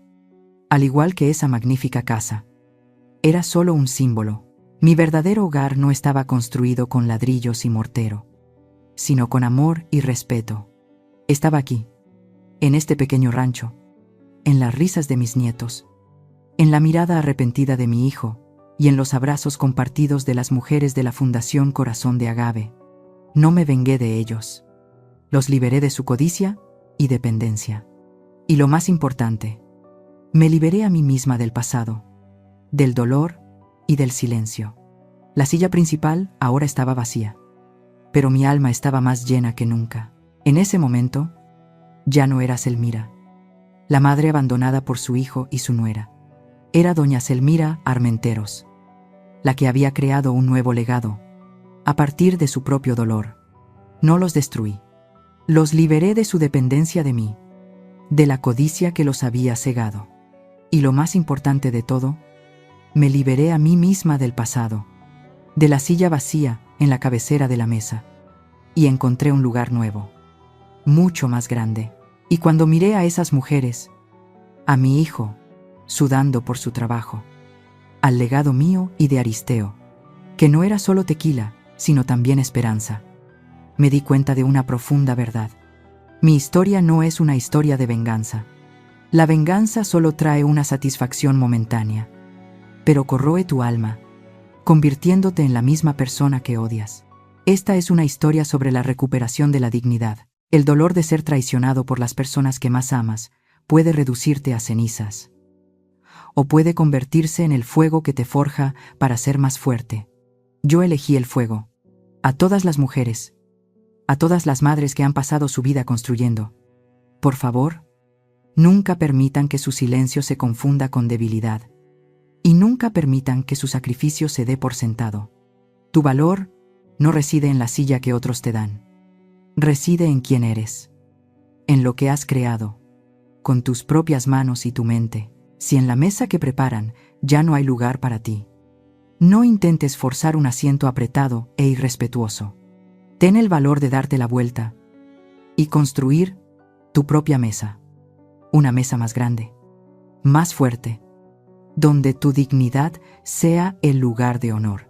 al igual que esa magnífica casa, era solo un símbolo. Mi verdadero hogar no estaba construido con ladrillos y mortero, sino con amor y respeto. Estaba aquí, en este pequeño rancho, en las risas de mis nietos, en la mirada arrepentida de mi hijo y en los abrazos compartidos de las mujeres de la Fundación Corazón de Agave. No me vengué de ellos. Los liberé de su codicia y dependencia. Y lo más importante, me liberé a mí misma del pasado, del dolor y del silencio. La silla principal ahora estaba vacía, pero mi alma estaba más llena que nunca. En ese momento, ya no era Selmira, la madre abandonada por su hijo y su nuera. Era doña Selmira Armenteros, la que había creado un nuevo legado, a partir de su propio dolor. No los destruí. Los liberé de su dependencia de mí, de la codicia que los había cegado. Y lo más importante de todo, me liberé a mí misma del pasado, de la silla vacía en la cabecera de la mesa, y encontré un lugar nuevo, mucho más grande. Y cuando miré a esas mujeres, a mi hijo, sudando por su trabajo, al legado mío y de Aristeo, que no era solo tequila, sino también esperanza, me di cuenta de una profunda verdad. Mi historia no es una historia de venganza. La venganza solo trae una satisfacción momentánea, pero corroe tu alma, convirtiéndote en la misma persona que odias. Esta es una historia sobre la recuperación de la dignidad. El dolor de ser traicionado por las personas que más amas puede reducirte a cenizas, o puede convertirse en el fuego que te forja para ser más fuerte. Yo elegí el fuego. A todas las mujeres, a todas las madres que han pasado su vida construyendo, por favor, nunca permitan que su silencio se confunda con debilidad, y nunca permitan que su sacrificio se dé por sentado. Tu valor no reside en la silla que otros te dan. Reside en quién eres, en lo que has creado, con tus propias manos y tu mente. Si en la mesa que preparan ya no hay lugar para ti, no intentes forzar un asiento apretado e irrespetuoso. Ten el valor de darte la vuelta y construir tu propia mesa. Una mesa más grande, más fuerte, donde tu dignidad sea el lugar de honor.